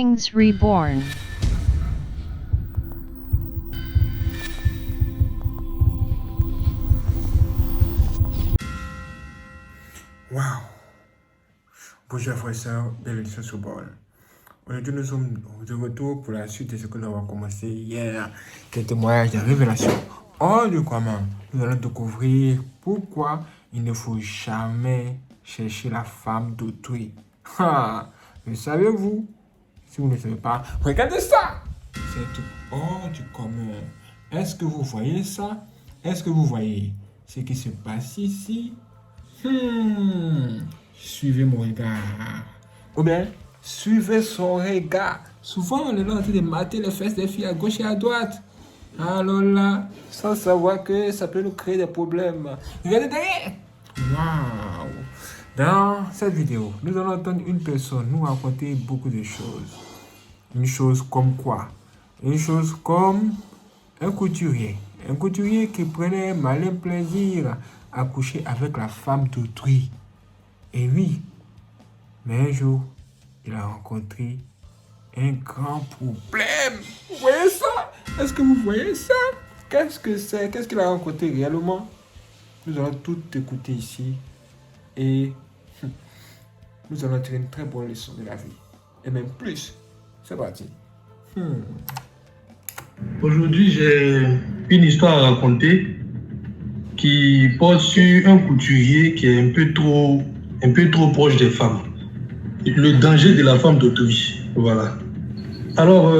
Kings Reborn. Wow! Bonjour frères et sœurs, bienvenue sur Sobol. Aujourd'hui, nous sommes de retour pour la suite de ce que nous avons commencé hier, qui est le témoignage de révélation. Hors du commun, nous allons découvrir pourquoi il ne faut jamais chercher la femme d'autrui. Le savez-vous? Si vous ne le savez pas, regardez ça! C'est hors du commun. Est-ce que vous voyez ça? Est-ce que vous voyez ce qui se passe ici? Suivez mon regard. Ou bien, suivez son regard. Souvent, on est là en train de mater les fesses des filles à gauche et à droite. Alors là, sans savoir que ça peut nous créer des problèmes. Regardez derrière. Waouh. Dans cette vidéo, nous allons entendre une personne nous raconter beaucoup de choses. Une chose comme quoi? Une chose comme un couturier. Un couturier qui prenait malin plaisir à coucher avec la femme d'autrui. Et oui, mais un jour, il a rencontré un grand problème. Vous voyez ça? Est-ce que vous voyez ça? Qu'est-ce que c'est? Qu'est-ce qu'il a rencontré réellement? Nous allons tout écouter ici. Et nous allons tirer une très bonne leçon de la vie. Et même plus. C'est parti. Aujourd'hui, j'ai une histoire à raconter qui porte sur un couturier qui est un peu trop proche des femmes. Le danger de la femme d'autrui. Voilà. Alors,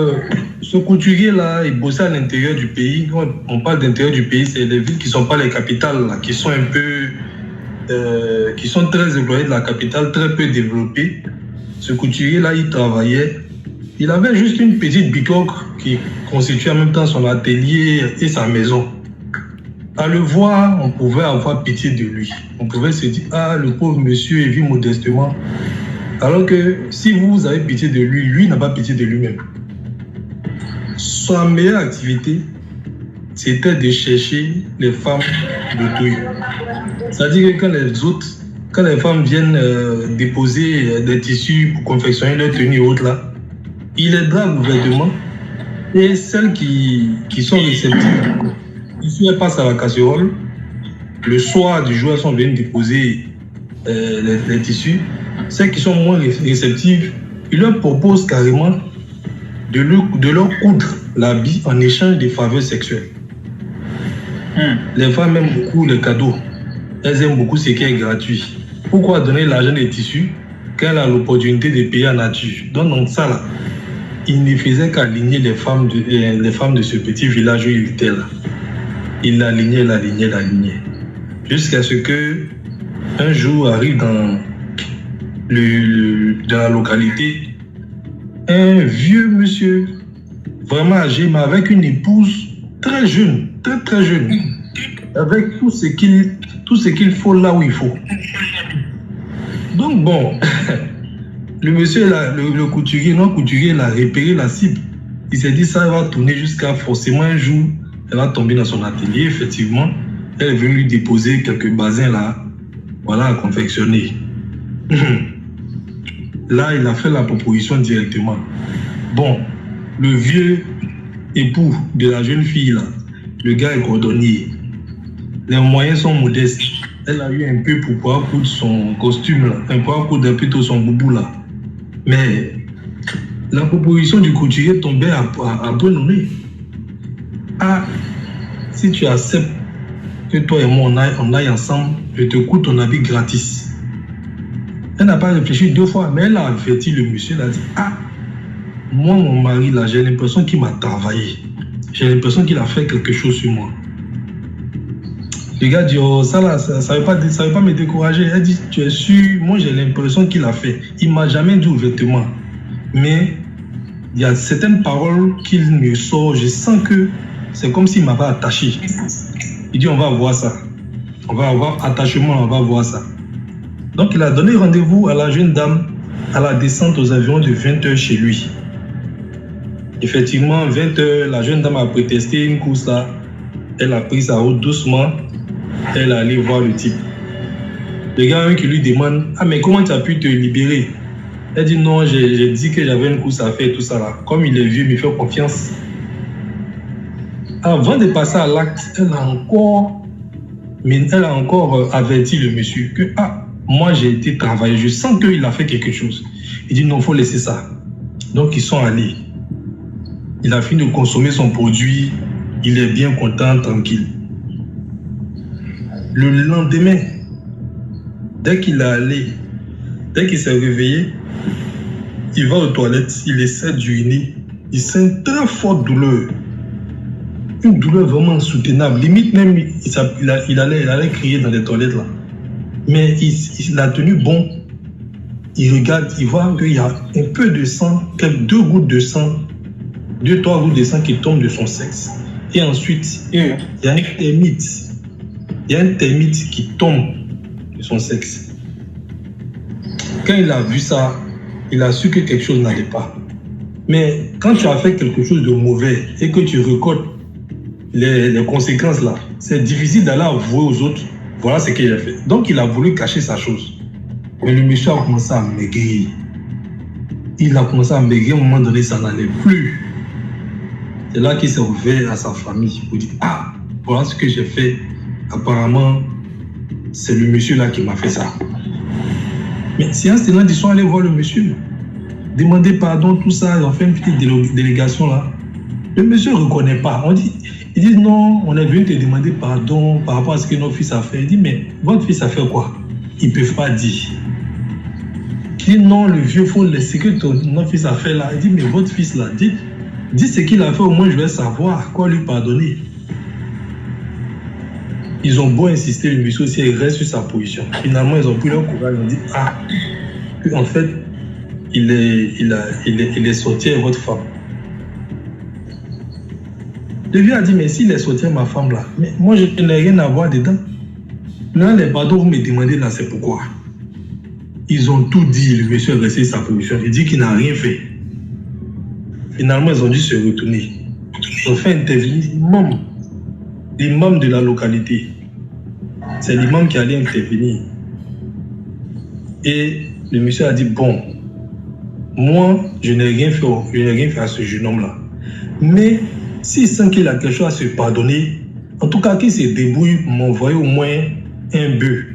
ce couturier-là, il bossait à l'intérieur du pays. Quand on parle d'intérieur du pays, c'est les villes qui ne sont pas les capitales, là, qui sont un peu... qui sont très éloignées de la capitale, très peu développées. Ce couturier-là, il travaillait. Il avait juste une petite bicoque qui constituait en même temps son atelier et sa maison. À le voir, on pouvait avoir pitié de lui. On pouvait se dire, ah, le pauvre monsieur, il vit modestement. Alors que si vous avez pitié de lui, lui n'a pas pitié de lui-même. Sa meilleure activité, c'était de chercher les femmes d'autrui. C'est-à-dire que quand les femmes viennent déposer des tissus pour confectionner leurs tenues et autres là, il les drague ouvertement et celles qui sont réceptives, ici elles passent à la casserole. Le soir du jour, elles sont venues déposer les tissus. Celles qui sont moins réceptives, il leur propose carrément de leur coudre l'habit en échange des faveurs sexuelles. Les femmes aiment beaucoup les cadeaux. Elles aiment beaucoup ce qui est gratuit. Pourquoi donner l'argent des tissus quand elle a l'opportunité de payer en nature? Donc ça là, il ne faisait qu'aligner les femmes de ce petit village où il était là. Il l'alignait. Jusqu'à ce que un jour arrive dans la localité un vieux monsieur, vraiment âgé, mais avec une épouse très jeune, très jeune, avec tout ce qu'il faut là où il faut. Donc bon, le monsieur, le couturier, non couturier, il a repéré la cible. Il s'est dit ça va tourner jusqu'à forcément un jour, elle va tomber dans son atelier, effectivement. Elle est venue lui déposer quelques basins là, voilà, à confectionner. Là, il a fait la proposition directement. Bon, le vieux époux de la jeune fille là, le gars est cordonnier. Les moyens sont modestes. Elle a eu un peu pour pouvoir coudre son costume là, pour pouvoir coudre plutôt son boubou là. Mais la proposition du couturier tombait à bon nommé. Ah, si tu acceptes que toi et moi on aille ensemble, je te coûte ton habit gratis. Elle n'a pas réfléchi 2 fois, mais elle a averti le monsieur, elle a dit, ah, moi mon mari là, j'ai l'impression qu'il m'a travaillé. J'ai l'impression qu'il a fait quelque chose sur moi. Le gars dit, oh, ça là, ça veut pas me décourager. Elle dit, tu es sûr? Moi j'ai l'impression qu'il a fait. Il m'a jamais dit ouvertement. Mais il y a certaines paroles qu'il me sort. Je sens que c'est comme s'il m'avait attaché. Il dit, on va voir ça. On va avoir attachement, on va voir ça. Donc il a donné rendez-vous à la jeune dame à la descente aux avions de 20h chez lui. Effectivement, 20h, la jeune dame a prétesté une course là. Elle a pris sa route doucement. Elle est allée voir le type. Le gars qui lui demande, ah mais comment tu as pu te libérer? Elle dit non, j'ai dit que j'avais une course à faire et tout ça là. Comme il est vieux, il me fait confiance. Avant de passer à l'acte, elle a encore averti le monsieur que moi j'ai été travailler, je sens qu'il a fait quelque chose. Il dit non, il faut laisser ça. Donc ils sont allés. Il a fini de consommer son produit, il est bien content, tranquille. Le lendemain, dès qu'il s'est réveillé, il va aux toilettes, il essaie d'uriner, il sent une très forte douleur. Une douleur vraiment insoutenable. Limite même, il allait crier dans les toilettes là. Mais il a tenu bon. Il regarde, il voit qu'il y a un peu de sang, quelques 2 gouttes de sang, 2-3 gouttes de sang qui tombent de son sexe. Et ensuite, il y a un termite. Il y a un termite qui tombe de son sexe. Quand il a vu ça, il a su que quelque chose n'allait pas. Mais quand tu as fait quelque chose de mauvais et que tu recordes les conséquences là, c'est difficile d'aller avouer aux autres, voilà ce qu'il a fait. Donc il a voulu cacher sa chose. Mais le monsieur a commencé à maigrir. Il a commencé à maigrir, à un moment donné, ça n'allait plus. C'est là qu'il s'est ouvert à sa famille pour dire voilà ce que j'ai fait. Apparemment, c'est le monsieur là qui m'a fait ça. Mais séance tenante, ils sont allés voir le monsieur, demander pardon, tout ça, ils ont fait une petite délégation là. Le monsieur ne reconnaît pas. Il dit non, on est venu te demander pardon par rapport à ce que notre fils a fait. Il dit mais votre fils a fait quoi? Ils ne peuvent pas dire. Il dit non, le vieux, il faut laisser que notre fils a fait là. Il dit mais votre fils là, dites ce qu'il a fait, au moins je vais savoir quoi lui pardonner. Ils ont beau insister, le monsieur aussi, il reste sur sa position. Finalement, ils ont pris leur courage, ils ont dit en fait, il est sorti à votre femme. Le vieux a dit, mais s'il est sorti à ma femme là, mais moi je n'ai rien à voir dedans. Là, les pardons, vous me demandez là, c'est pourquoi. Ils ont tout dit, le monsieur est resté sur sa position. Il dit qu'il n'a rien fait. Finalement, ils ont dû se retourner. Ils ont fait intervenir l'imam de la localité. C'est l'imam qui allait intervenir. Et le monsieur a dit, bon, moi, je n'ai rien fait à ce jeune homme-là. Mais s'il sent qu'il a quelque chose à se pardonner, en tout cas, qu'il se débrouille pour m'envoyer au moins un bœuf.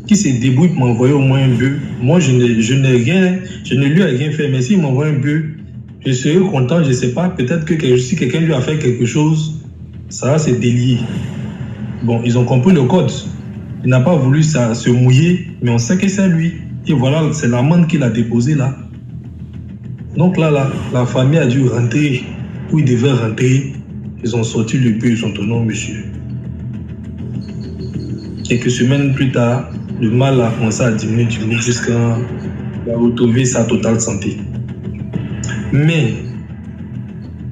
Qui se débrouille pour m'envoyer au moins un bœuf. Moi, je ne lui ai rien fait, mais s'il m'envoie un bœuf, je serai content, je ne sais pas, peut-être que si quelqu'un lui a fait quelque chose, ça va se délier. Bon, ils ont compris le code. Il n'a pas voulu se mouiller, mais on sait que c'est lui. Et voilà, c'est l'amende qu'il a déposée là. Donc là, la famille a dû rentrer où il devait rentrer. Ils ont sorti le peu, ils ont donné au monsieur. Quelques semaines plus tard, le mal a commencé à diminuer jusqu'à retrouver sa totale santé. Mais,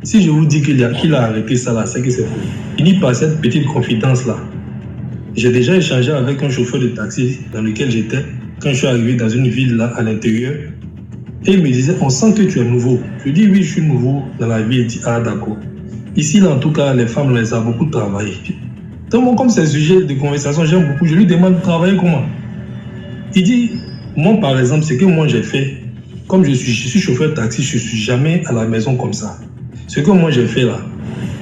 si je vous dis qu'il a arrêté ça là, c'est que c'est faux. Fini par cette petite confidence là. J'ai déjà échangé avec un chauffeur de taxi dans lequel j'étais quand je suis arrivé dans une ville là à l'intérieur. Et il me disait, on sent que tu es nouveau. Je dis oui, je suis nouveau dans la ville. Il dit d'accord. Ici là, en tout cas, les femmes les ont beaucoup travaillé. Donc comme c'est un sujet de conversation, j'aime beaucoup. Je lui demande de travailler comment. Il dit, moi par exemple, ce que moi j'ai fait, comme je suis chauffeur de taxi, je ne suis jamais à la maison comme ça. Ce que moi j'ai fait là,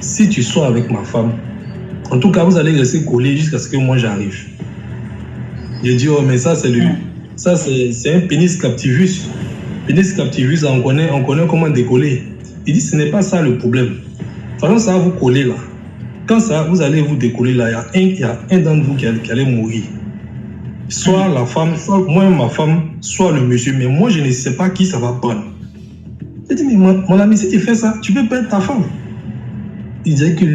si tu sors avec ma femme, en tout cas vous allez rester collés jusqu'à ce que moi j'arrive. J'ai dit, oh mais ça c'est un pénis captivus. Pénis captivus, on connaît comment décoller. Il dit, ce n'est pas ça le problème. Par exemple, ça va vous coller là. Quand ça, vous allez vous décoller là, il y a un d'entre vous qui allait mourir. Soit la femme, soit moi ma femme, soit le monsieur. Mais moi, je ne sais pas qui ça va prendre. J'ai dit, mais mon ami, si tu fais ça, tu peux perdre ta femme. Il dit que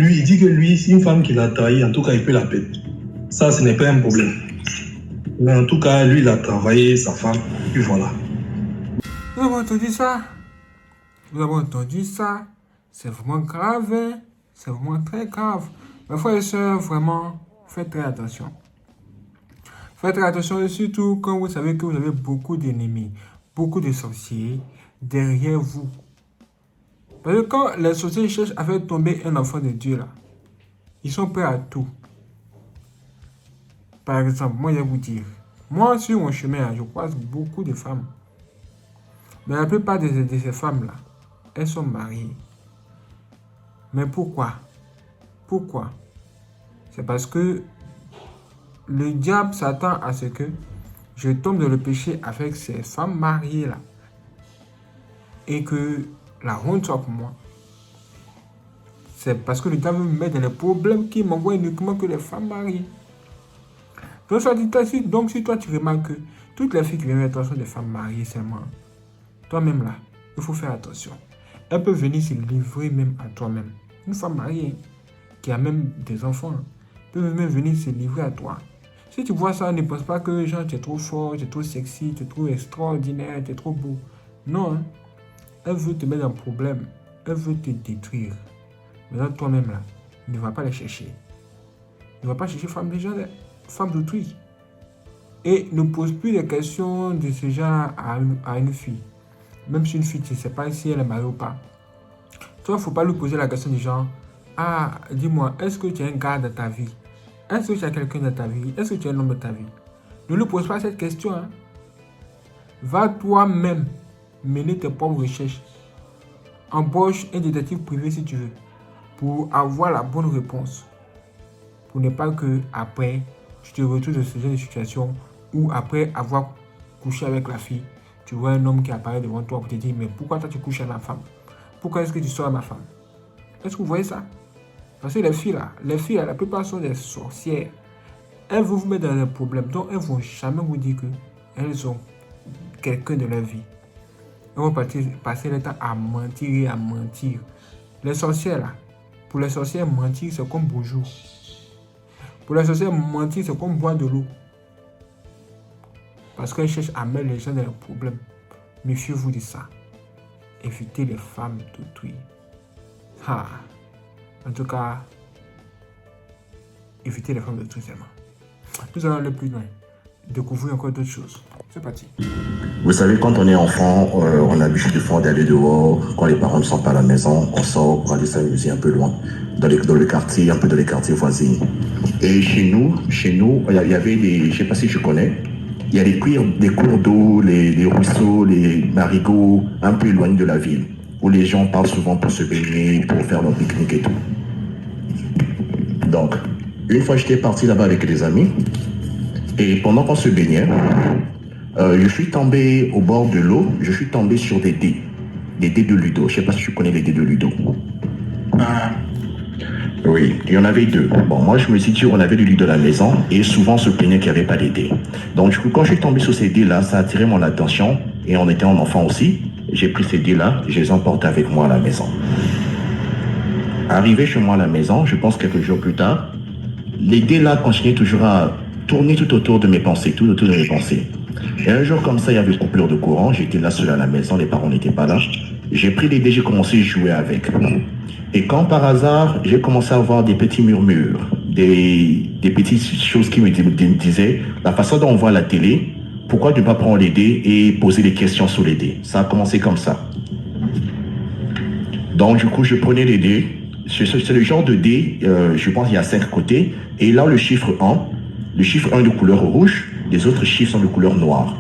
lui, c'est une femme qui l'a trahi, en tout cas, il peut la perdre. Ça, ce n'est pas un problème. Mais en tout cas, lui, il a travaillé, sa femme, et voilà. Vous avez entendu ça? Vous avez entendu ça? C'est vraiment grave, hein? C'est vraiment très grave. Mes frères et sœurs, vraiment, faites très attention. Faites très attention, et surtout quand vous savez que vous avez beaucoup d'ennemis, beaucoup de sorciers derrière vous. Parce que quand les sorciers cherchent à faire tomber un enfant de Dieu, là, ils sont prêts à tout. Par exemple, moi, je vais vous dire, moi, sur mon chemin, je croise beaucoup de femmes. Mais la plupart de ces femmes-là, elles sont mariées. Mais pourquoi? Pourquoi? C'est parce que le diable s'attend à ce que je tombe dans le péché avec ces femmes mariées-là. Et que la honte soit pour moi. C'est parce que le diable me met dans les problèmes qui m'envoie uniquement que les femmes mariées. Donc, si toi tu remarques que toutes les filles qui viennent vers toi sont des femmes mariées seulement, toi-même là, il faut faire attention. Elles peuvent venir se livrer même à toi-même. Une femme mariée qui a même des enfants peut même venir se livrer à toi. Si tu vois ça, ne pense pas que genre, tu es trop fort, tu es trop sexy, tu es trop extraordinaire, tu es trop beau. Non, hein. Elle veut te mettre en problème. Elle veut te détruire. Maintenant, toi-même là, ne va pas les chercher. Ne va pas chercher femme légendaire, femme d'autrui. Et ne pose plus des questions de ce genre à une fille. Même si une fille, tu ne sais pas si elle est mariée ou pas. Toi, il ne faut pas lui poser la question du genre, ah, dis-moi, est-ce que tu es un gars dans ta vie? Est-ce que tu as quelqu'un dans ta vie? Est-ce que tu es un homme dans ta vie? Ne lui pose pas cette question. Hein. Va toi-même mener tes propres recherches. Embauche un détective privé si tu veux, pour avoir la bonne réponse. Pour ne pas que après tu te retrouves dans ce genre de situation où après avoir couché avec la fille, tu vois un homme qui apparaît devant toi pour te dire, mais pourquoi toi tu couches avec ma femme? Pourquoi est-ce que tu sors à ma femme? Est-ce que vous voyez ça? Parce que les filles là, la plupart sont des sorcières. Elles vont vous mettre dans des problèmes, donc elles ne vont jamais vous dire qu'elles ont quelqu'un de leur vie. Elles vont passer le temps à mentir et à mentir. Les sorcières là, pour les sorcières, mentir c'est comme bonjour. Pour les sorcières, mentir c'est comme boire de l'eau. Parce qu'elles cherchent à mettre les gens dans les problèmes. Méfiez-vous de ça. Évitez les femmes d'autrui. En tout cas, évitez les femmes d'autrui seulement. Nous allons aller plus loin. Découvrir encore d'autres choses. C'est parti. Vous savez, quand on est enfant, on a l'habitude d'aller dehors. Quand les parents ne sont pas à la maison, on sort pour aller s'amuser un peu loin. Dans le quartier, un peu dans les quartiers voisins. Et chez nous, il y avait des, je ne sais pas si tu connais, il y a des cours d'eau, les ruisseaux, les marigots, un peu éloignés de la ville, où les gens partent souvent pour se baigner, pour faire leur pique-nique et tout. Donc, une fois j'étais parti là-bas avec des amis, et pendant qu'on se baignait, je suis tombé au bord de l'eau, je suis tombé sur des dés de Ludo. Je ne sais pas si tu connais les dés de Ludo. Oui, il y en avait deux. Bon, moi je me suis dit on avait du Ludo à la maison et souvent on se plaignait qu'il n'y avait pas de dés. Donc du coup, quand je suis tombé sur ces dés-là, ça a attiré mon attention et on était en enfant aussi. J'ai pris ces dés-là, je les ai emportés avec moi à la maison. Arrivé chez moi à la maison, je pense quelques jours plus tard, les dés-là continuaient toujours à tourner tout autour de mes pensées, Et un jour comme ça, il y avait coupure de courant, j'étais là seul à la maison, les parents n'étaient pas là. J'ai pris les dés, j'ai commencé à jouer avec. Et quand par hasard, j'ai commencé à avoir des petits murmures, des petites choses qui me disaient, la façon dont on voit la télé, pourquoi ne pas prendre les dés et poser des questions sur les dés? Ça a commencé comme ça. Donc du coup, je prenais les dés. C'est le genre de dés, je pense qu'il y a 5 côtés. Et là, le chiffre 1 est de couleur rouge, les autres chiffres sont de couleur noire.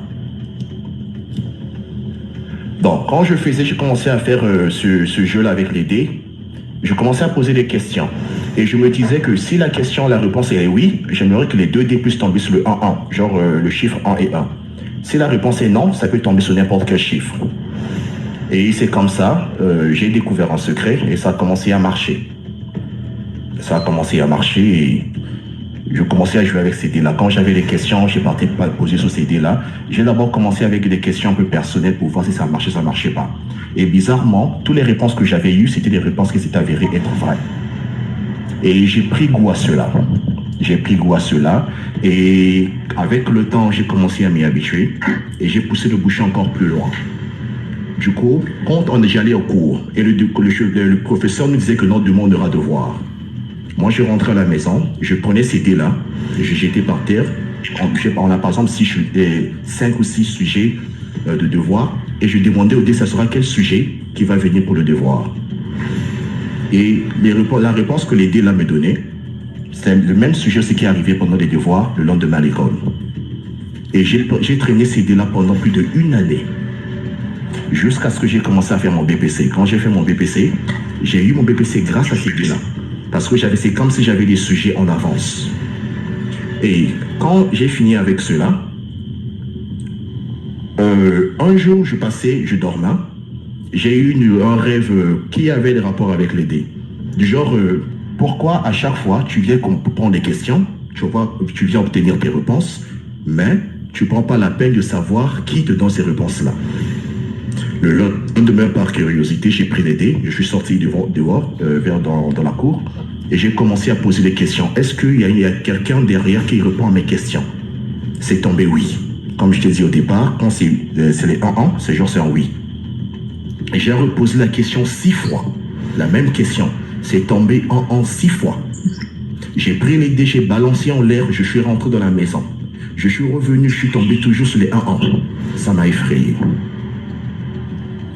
Donc, quand je commençais à faire ce jeu-là avec les dés, je commençais à poser des questions. Et je me disais que si la réponse est oui, j'aimerais que les 2 dés puissent tomber sur le 1-1, genre le chiffre 1 et 1. Si la réponse est non, ça peut tomber sur n'importe quel chiffre. Et c'est comme ça, j'ai découvert un secret et ça a commencé à marcher. Et je commençais à jouer avec ces dés-là. Quand j'avais des questions, je partais pas poser sur ces dés-là. J'ai d'abord commencé avec des questions un peu personnelles pour voir si ça marchait pas. Et bizarrement, toutes les réponses que j'avais eues, c'était des réponses qui s'étaient avérées être vraies. Et j'ai pris goût à cela. Et avec le temps, j'ai commencé à m'y habituer et j'ai poussé le bouchon encore plus loin. Du coup, quand j'allais au cours et le professeur nous disait que notre demande aura devoir. Moi, je rentrais à la maison, je prenais ces dés-là, je jetais par terre. On a par exemple 5 ou 6 sujets de devoir et je demandais au dé, ça sera quel sujet qui va venir pour le devoir. Et la réponse que les dés-là me donnaient, c'est le même sujet ce qui est arrivé pendant les devoirs le lendemain à l'école. Et j'ai traîné ces dés-là pendant plus d'1 année. Jusqu'à ce que j'ai commencé à faire mon BPC. Quand j'ai fait mon BPC, j'ai eu mon BPC grâce à ces gars-là. Parce que c'est comme si j'avais des sujets en avance. Et quand j'ai fini avec cela, un jour, je dormais, j'ai eu un rêve qui avait des rapports avec les dés. Du genre, pourquoi à chaque fois tu viens prendre des questions, tu viens obtenir tes réponses, mais tu ne prends pas la peine de savoir qui te donne ces réponses-là. Le lendemain, par curiosité, j'ai pris les dés, je suis sorti dehors, dans la cour, et j'ai commencé à poser des questions. Est-ce qu'il y a quelqu'un derrière qui répond à mes questions? C'est tombé oui. Comme je te dis au départ, quand c'est les 1-1, c'est un oui. Et j'ai reposé la question 6 fois. La même question. C'est tombé en 6 fois. J'ai pris les dés, j'ai balancé en l'air, je suis rentré dans la maison. Je suis revenu, je suis tombé toujours sur les 1-1. Ça m'a effrayé.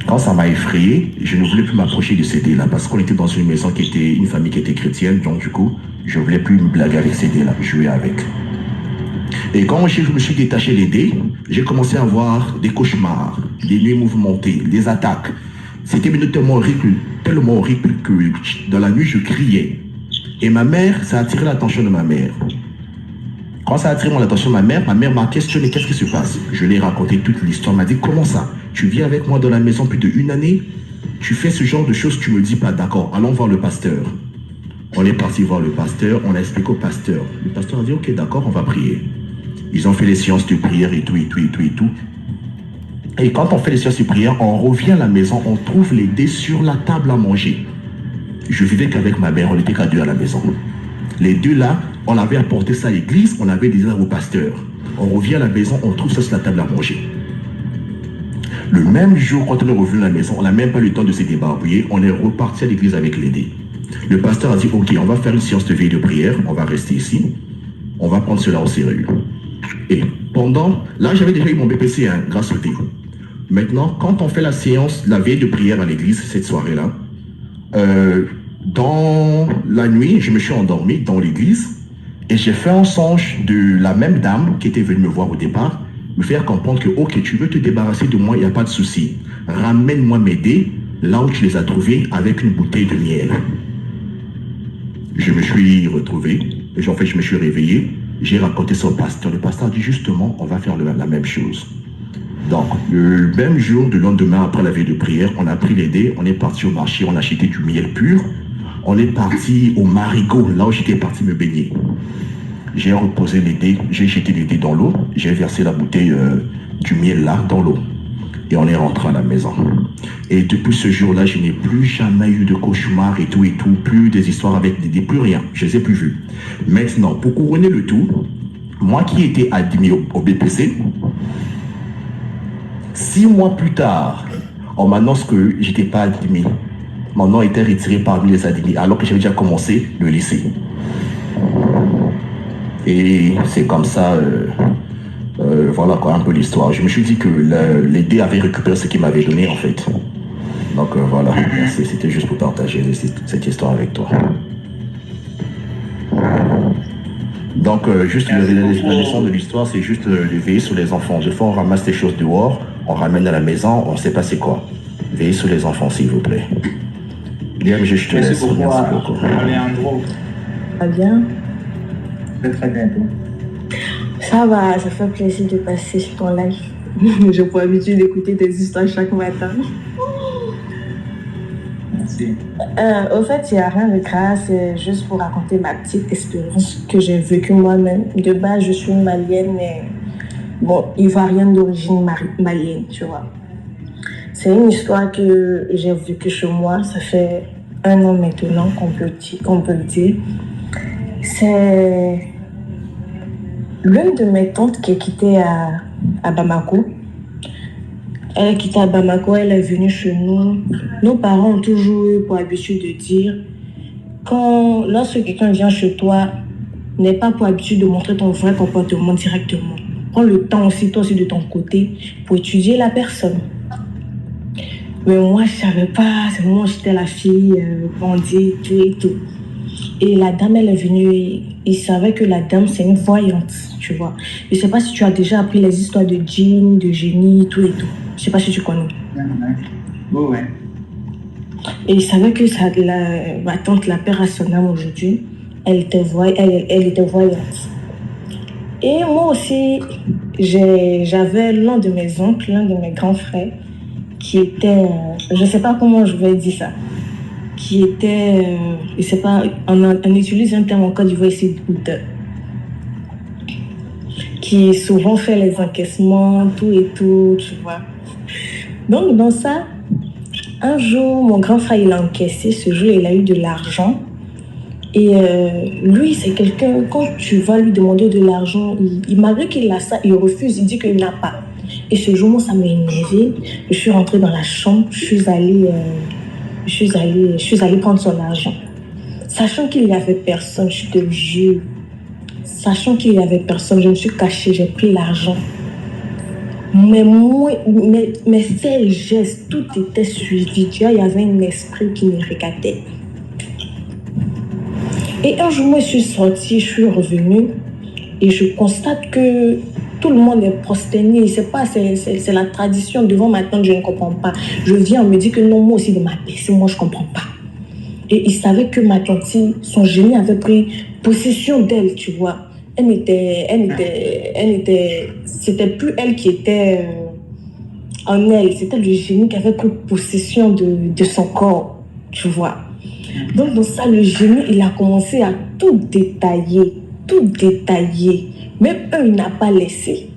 Quand ça m'a effrayé, je ne voulais plus m'approcher de ces dés-là parce qu'on était dans une maison une famille qui était chrétienne, donc du coup, je ne voulais plus me blaguer avec ces dés-là, jouer avec. Et quand je me suis détaché des dés, j'ai commencé à avoir des cauchemars, des nuits mouvementées, des attaques. C'était tellement horrible que dans la nuit, je criais. Et ma mère, ça a attiré l'attention de ma mère. Quand ça a attiré mon attention de ma mère m'a questionné, qu'est-ce qui se passe? Je lui ai raconté toute l'histoire, elle m'a dit, comment ça? Tu vis avec moi dans la maison plus d'1 année? Tu fais ce genre de choses, tu me dis pas, d'accord, allons voir le pasteur. On est parti voir le pasteur, on a expliqué au pasteur. Le pasteur a dit, ok, d'accord, on va prier. Ils ont fait les séances de prière et tout. Et quand on fait les séances de prière, on revient à la maison, on trouve les dés sur la table à manger. Je vivais qu'avec ma mère, on était qu'à 2 à la maison. Les 2 là, on avait apporté ça à l'église, on avait dit ça au pasteur. On revient à la maison, on trouve ça sur la table à manger. Le même jour, quand on est revenu à la maison, on n'a même pas eu le temps de se débarbouiller, on est reparti à l'église avec les dés. Le pasteur a dit, ok, on va faire une séance de veille de prière, on va rester ici, on va prendre cela au sérieux. Et là j'avais déjà eu mon BPC grâce au dé. Maintenant, quand on fait la séance, la veille de prière à l'église, cette soirée-là, dans la nuit, je me suis endormi dans l'église et j'ai fait un songe de la même dame qui était venue me voir au départ, me faire comprendre que, ok, tu veux te débarrasser de moi, il n'y a pas de souci. Ramène-moi mes dés là où tu les as trouvés avec une bouteille de miel. Je me suis retrouvé, et en fait, je me suis réveillé. J'ai raconté ça au pasteur. Le pasteur a dit justement, on va faire la même chose. Donc, le même jour, le lendemain, après la veille de prière, on a pris les dés, on est parti au marché, on a acheté du miel pur. On est parti au Marigot, là où j'étais parti me baigner. J'ai reposé les dés, j'ai jeté les dés dans l'eau, j'ai versé la bouteille du miel là, dans l'eau. Et on est rentré à la maison. Et depuis ce jour-là, je n'ai plus jamais eu de cauchemar et tout, plus des histoires avec des dés, plus rien. Je ne les ai plus vus. Maintenant, pour couronner le tout, moi qui étais admis au BPC, 6 mois plus tard, on m'annonce que je n'étais pas admis. Mon nom était retiré parmi les admis, alors que j'avais déjà commencé le lycée. Et c'est comme ça, voilà quoi, un peu l'histoire. Je me suis dit que les dés avaient récupéré ce qu'ils m'avaient donné en fait. Donc voilà, merci, c'était juste pour partager cette histoire avec toi. Donc juste la leçon de l'histoire, c'est juste de veiller sur les enfants. Des fois on ramasse des choses dehors, on ramène à la maison, on ne sait pas c'est quoi. Veillez sur les enfants s'il vous plaît. Bien, je te laisse. Merci beaucoup. Alejandro. Ça va bien? Très bien, toi. Ça va, ça fait plaisir de passer sur ton live. J'ai pour habitude d'écouter tes histoires chaque matin. Merci. Au fait, il n'y a rien de grave, c'est juste pour raconter ma petite expérience que j'ai vécue moi-même. De base, je suis une malienne, mais bon, ivoirienne d'origine malienne, tu vois. C'est une histoire que j'ai vécue chez moi, ça fait 1 an maintenant qu'on peut le dire. C'est l'une de mes tantes qui est quittée à Bamako. Elle est quittée à Bamako, elle est venue chez nous. Nos parents ont toujours eu pour habitude de dire lorsque quelqu'un vient chez toi, n'aie pas pour habitude de montrer ton vrai comportement directement. Prends le temps aussi, toi aussi de ton côté, pour étudier la personne. Mais moi, je ne savais pas, c'est moi j'étais la fille bandée, tout et tout. Et la dame, elle est venue, il savait que la dame, c'est une voyante, tu vois. Je ne sais pas si tu as déjà appris les histoires de djinns, de génies, tout et tout. Je ne sais pas si tu connais. Oh, ouais. Et il savait que ma tante, la père à son âme aujourd'hui, elle était voyante. Et moi aussi, j'avais l'un de mes oncles, l'un de mes grands frères, qui était, je ne sais pas comment je vais dire ça, qui était, je sais pas, on utilise un terme en Côte d'Ivoire ici, qui souvent fait les encaissements, tout et tout, tu vois. Donc dans ça, un jour, mon grand frère, il a encaissé, ce jour, il a eu de l'argent. Et lui, c'est quelqu'un, quand tu vas lui demander de l'argent, malgré qu'il a ça, il refuse, il dit qu'il n'a pas. Et ce jour, moi, ça m'a énervé. Je suis rentrée dans la chambre, je suis allée prendre son argent. Sachant qu'il n'y avait personne, je te jure, sachant qu'il n'y avait personne, je me suis cachée, j'ai pris l'argent. Mais moi, mes seuls gestes, tout était suivi. Tu vois, il y avait un esprit qui me regardait. Et un jour, moi, je suis sortie, je suis revenue et je constate que tout le monde est prosterné. C'est la tradition devant ma tante, je ne comprends pas. Je viens, on me dit que non, moi aussi de ma personne, moi je ne comprends pas. Et il savait que ma tante, son génie avait pris possession d'elle, tu vois. C'était plus elle qui était en elle, c'était le génie qui avait pris possession de son corps, tu vois. Donc dans ça, le génie, il a commencé à tout détailler. Même eux, il n'a pas laissé.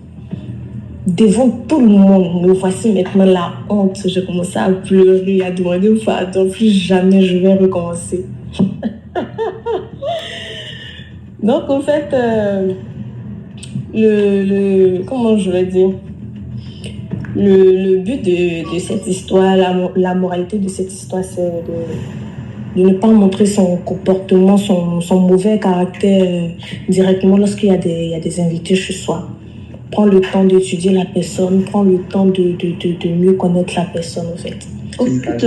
Devant tout le monde, me voici maintenant la honte. J'ai commencé à pleurer, à demander pardon, plus jamais je vais recommencer. Donc en fait, comment je vais dire, le but de cette histoire, la moralité de cette histoire, c'est de ne pas montrer son comportement, son mauvais caractère directement lorsqu'il y a des invités chez soi. Prends le temps d'étudier la personne, prends le temps de mieux connaître la personne, en fait. Au fait,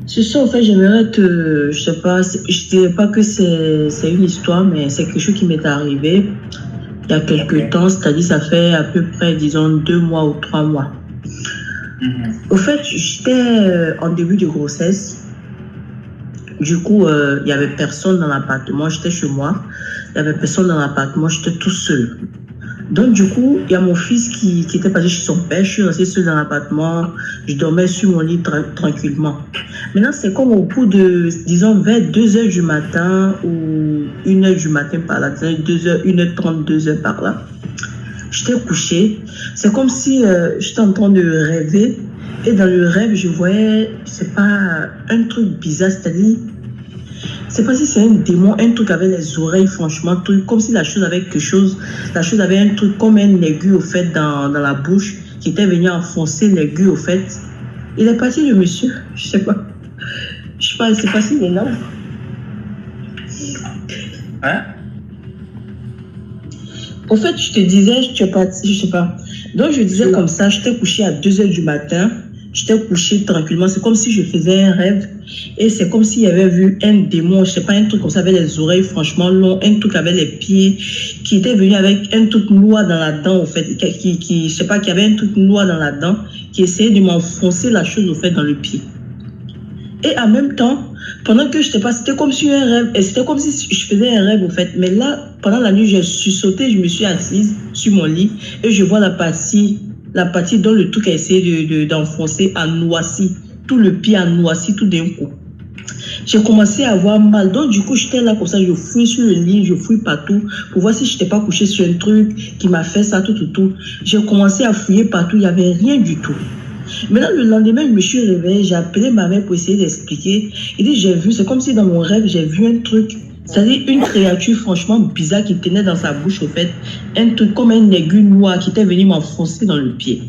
c'est ça, en fait, j'aimerais je sais pas, je dirais pas que c'est une histoire, mais c'est quelque chose qui m'est arrivé il y a quelques temps, c'est-à-dire ça fait à peu près, disons, 2 mois ou 3 mois. Au fait, j'étais en début de grossesse. Du coup, il n'y avait personne dans l'appartement, j'étais chez moi. Il n'y avait personne dans l'appartement, j'étais tout seul. Donc, du coup, il y a mon fils qui était passé chez son père. Je suis restée seule dans l'appartement. Je dormais sur mon lit tranquillement. Maintenant, c'est comme au bout de, disons, vers 2h du matin ou 1h du matin par là, 2h, 1h30, 2h par là. J'étais couchée. C'est comme si j'étais en train de rêver. Et dans le rêve, je voyais, c'est pas un truc bizarre, c'est-à-dire, c'est pas si c'est un démon, un truc avec les oreilles, franchement, truc, comme si la chose avait quelque chose, la chose avait un truc comme un aigu, au fait, dans la bouche, qui était venu enfoncer l'aigu, au fait. Il est parti, le monsieur, je sais pas, c'est pas s'il est là. Hein? Au fait, je te disais, je sais pas. Donc, je disais comme ça, j'étais couchée à 2h du matin. J'étais couchée tranquillement. C'est comme si je faisais un rêve. Et c'est comme s'il y avait vu un démon, je sais pas, un truc comme ça avec les oreilles franchement longs, un truc avec les pieds, qui était venu avec un truc noir dans la dent, au fait. Je sais pas, qui avait un truc noir dans la dent, qui essayait de m'enfoncer la chose, au fait, dans le pied. Et en même temps, pendant que je sais pas, c'était comme si un rêve, et c'était comme si je faisais un rêve, au fait. Mais là, pendant la nuit, je suis sautée, je me suis assise sur mon lit, et je vois la partie dont le truc a essayé d'enfoncer a noirci, tout le pied a noirci tout d'un coup. J'ai commencé à avoir mal, donc du coup j'étais là comme ça, je fouille sur le lit, je fouille partout pour voir si je n'étais pas couché sur un truc qui m'a fait ça, tout. J'ai commencé à fouiller partout, il n'y avait rien du tout. Maintenant le lendemain, je me suis réveillée, j'ai appelé ma mère pour essayer d'expliquer. Il dit, j'ai vu, c'est comme si dans mon rêve, j'ai vu un truc. C'est-à-dire une créature franchement bizarre qui tenait dans sa bouche, au fait, un truc comme un aigu noir qui était venu m'enfoncer dans le pied.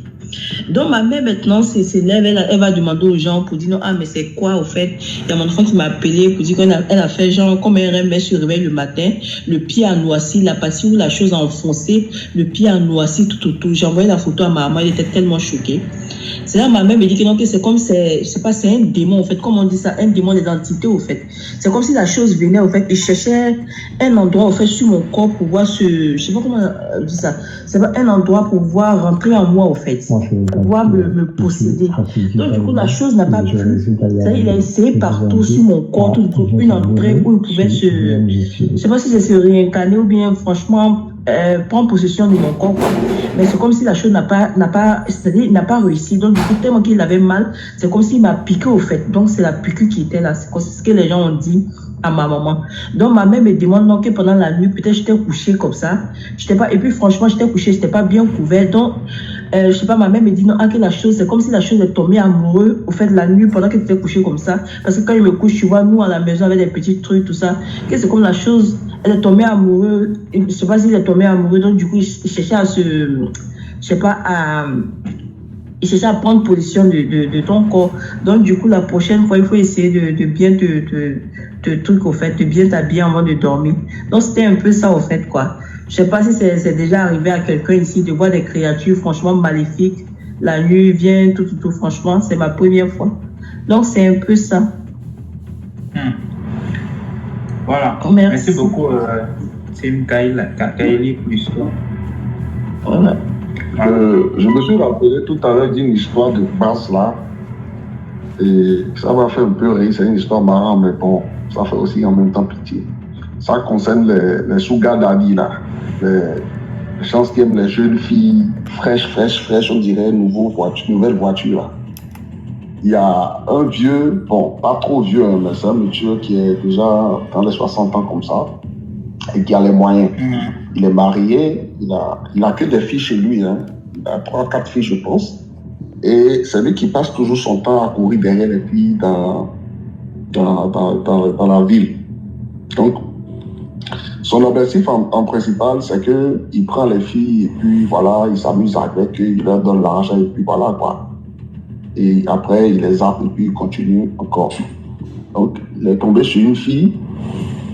Donc ma mère maintenant s'élève, elle va demander aux gens pour dire non, mais c'est quoi au fait? Il y a mon enfant qui m'a appelé pour dire qu'elle a fait genre comme un rêve, elle se réveille le matin, le pied a noirci, la partie où la chose a enfoncé, le pied a noirci, tout. J'ai envoyé la photo à ma maman, elle était tellement choquée. C'est là ma mère me dit que non, que c'est comme c'est un démon, au fait, comme on dit ça, un démon d'identité, au fait. C'est comme si la chose venait, au fait, et cherchait un endroit, au fait, sur mon corps pour voir je sais pas comment on dit ça, c'est pas un endroit pour voir rentrer en moi, au fait. pouvoir me posséder. Donc, du coup, la chose n'a pas pu. Il a essayé partout sur mon corps, une entrée où il pouvait je ne sais pas si c'est se réincarner ou bien, franchement, prendre possession de mon corps. Mais c'est comme si la chose n'a pas réussi. Donc, du coup, tellement qu'il avait mal, c'est comme s'il m'a piqué au fait. Donc, c'est la piqûre qui était là. C'est ce que les gens ont dit à ma maman. Donc, ma mère me demande donc, que pendant la nuit, peut-être j'étais couchée comme ça. Et puis, franchement, j'étais couchée, j'étais pas bien couverte. Donc, je sais pas, ma mère me dit non, que la chose, c'est comme si la chose est tombée amoureuse au fait de la nuit pendant que tu étais couchée comme ça. Parce que quand il me couche, tu vois, nous à la maison avec des petits trucs, tout ça, que c'est comme la chose, elle est tombée amoureuse. Je sais pas s'il est tombé amoureux, donc du coup, il cherchait à il cherchait à prendre position de ton corps. Donc, du coup, la prochaine fois, il faut essayer de bien de bien t'habiller avant de dormir. Donc, c'était un peu ça, au fait, quoi. Je sais pas si c'est déjà arrivé à quelqu'un ici de voir des créatures franchement maléfiques. La nuit vient, tout. Franchement, c'est ma première fois. Donc, c'est un peu ça. Voilà. Merci beaucoup, Tim Kaili, pour l'histoire. Voilà. Je me suis rappelé tout à l'heure d'une histoire de base là. Et ça m'a fait un peu rire. C'est une histoire marrante, mais bon, ça fait aussi en même temps pitié. Ça concerne les sugar daddy là. Les gens qui aiment les jeunes filles fraîches, on dirait, nouvelle voiture là. Il y a un vieux, bon, pas trop vieux, hein, mais c'est un monsieur qui est déjà dans les 60 ans comme ça, et qui a les moyens. Il est marié, il a que des filles chez lui, hein. Il a 3-4 filles, je pense. Et c'est lui qui passe toujours son temps à courir derrière les filles dans la ville. Donc, son objectif en principal, c'est qu'il prend les filles et puis voilà, il s'amuse avec eux, il leur donne l'argent et puis voilà quoi. Et après, il les zappe et puis il continue encore. Donc, il est tombé sur une fille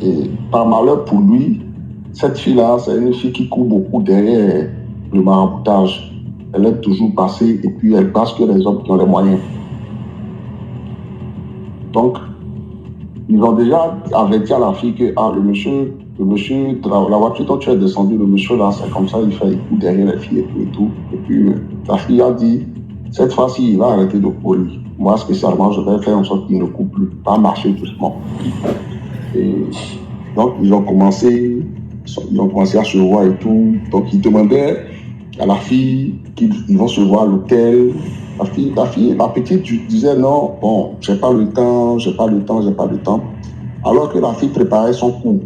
et par malheur pour lui, cette fille-là, c'est une fille qui court beaucoup derrière le maraboutage. Elle aime toujours passer et puis elle passe que les hommes qui ont les moyens. Donc, ils ont déjà averti à la fille que le monsieur, la voiture dont tu es descendu, le monsieur là, c'est comme ça, il court derrière les filles et tout. Et puis, la fille a dit, cette fois-ci, il va arrêter de courir. Moi, spécialement, je vais faire en sorte qu'il ne court plus, pas marcher doucement. Et donc, ils ont commencé à se voir et tout. Donc, ils demandaient à la fille qu'ils vont se voir à l'hôtel. La petite disait non, bon, j'ai pas le temps. Alors que la fille préparait son coup.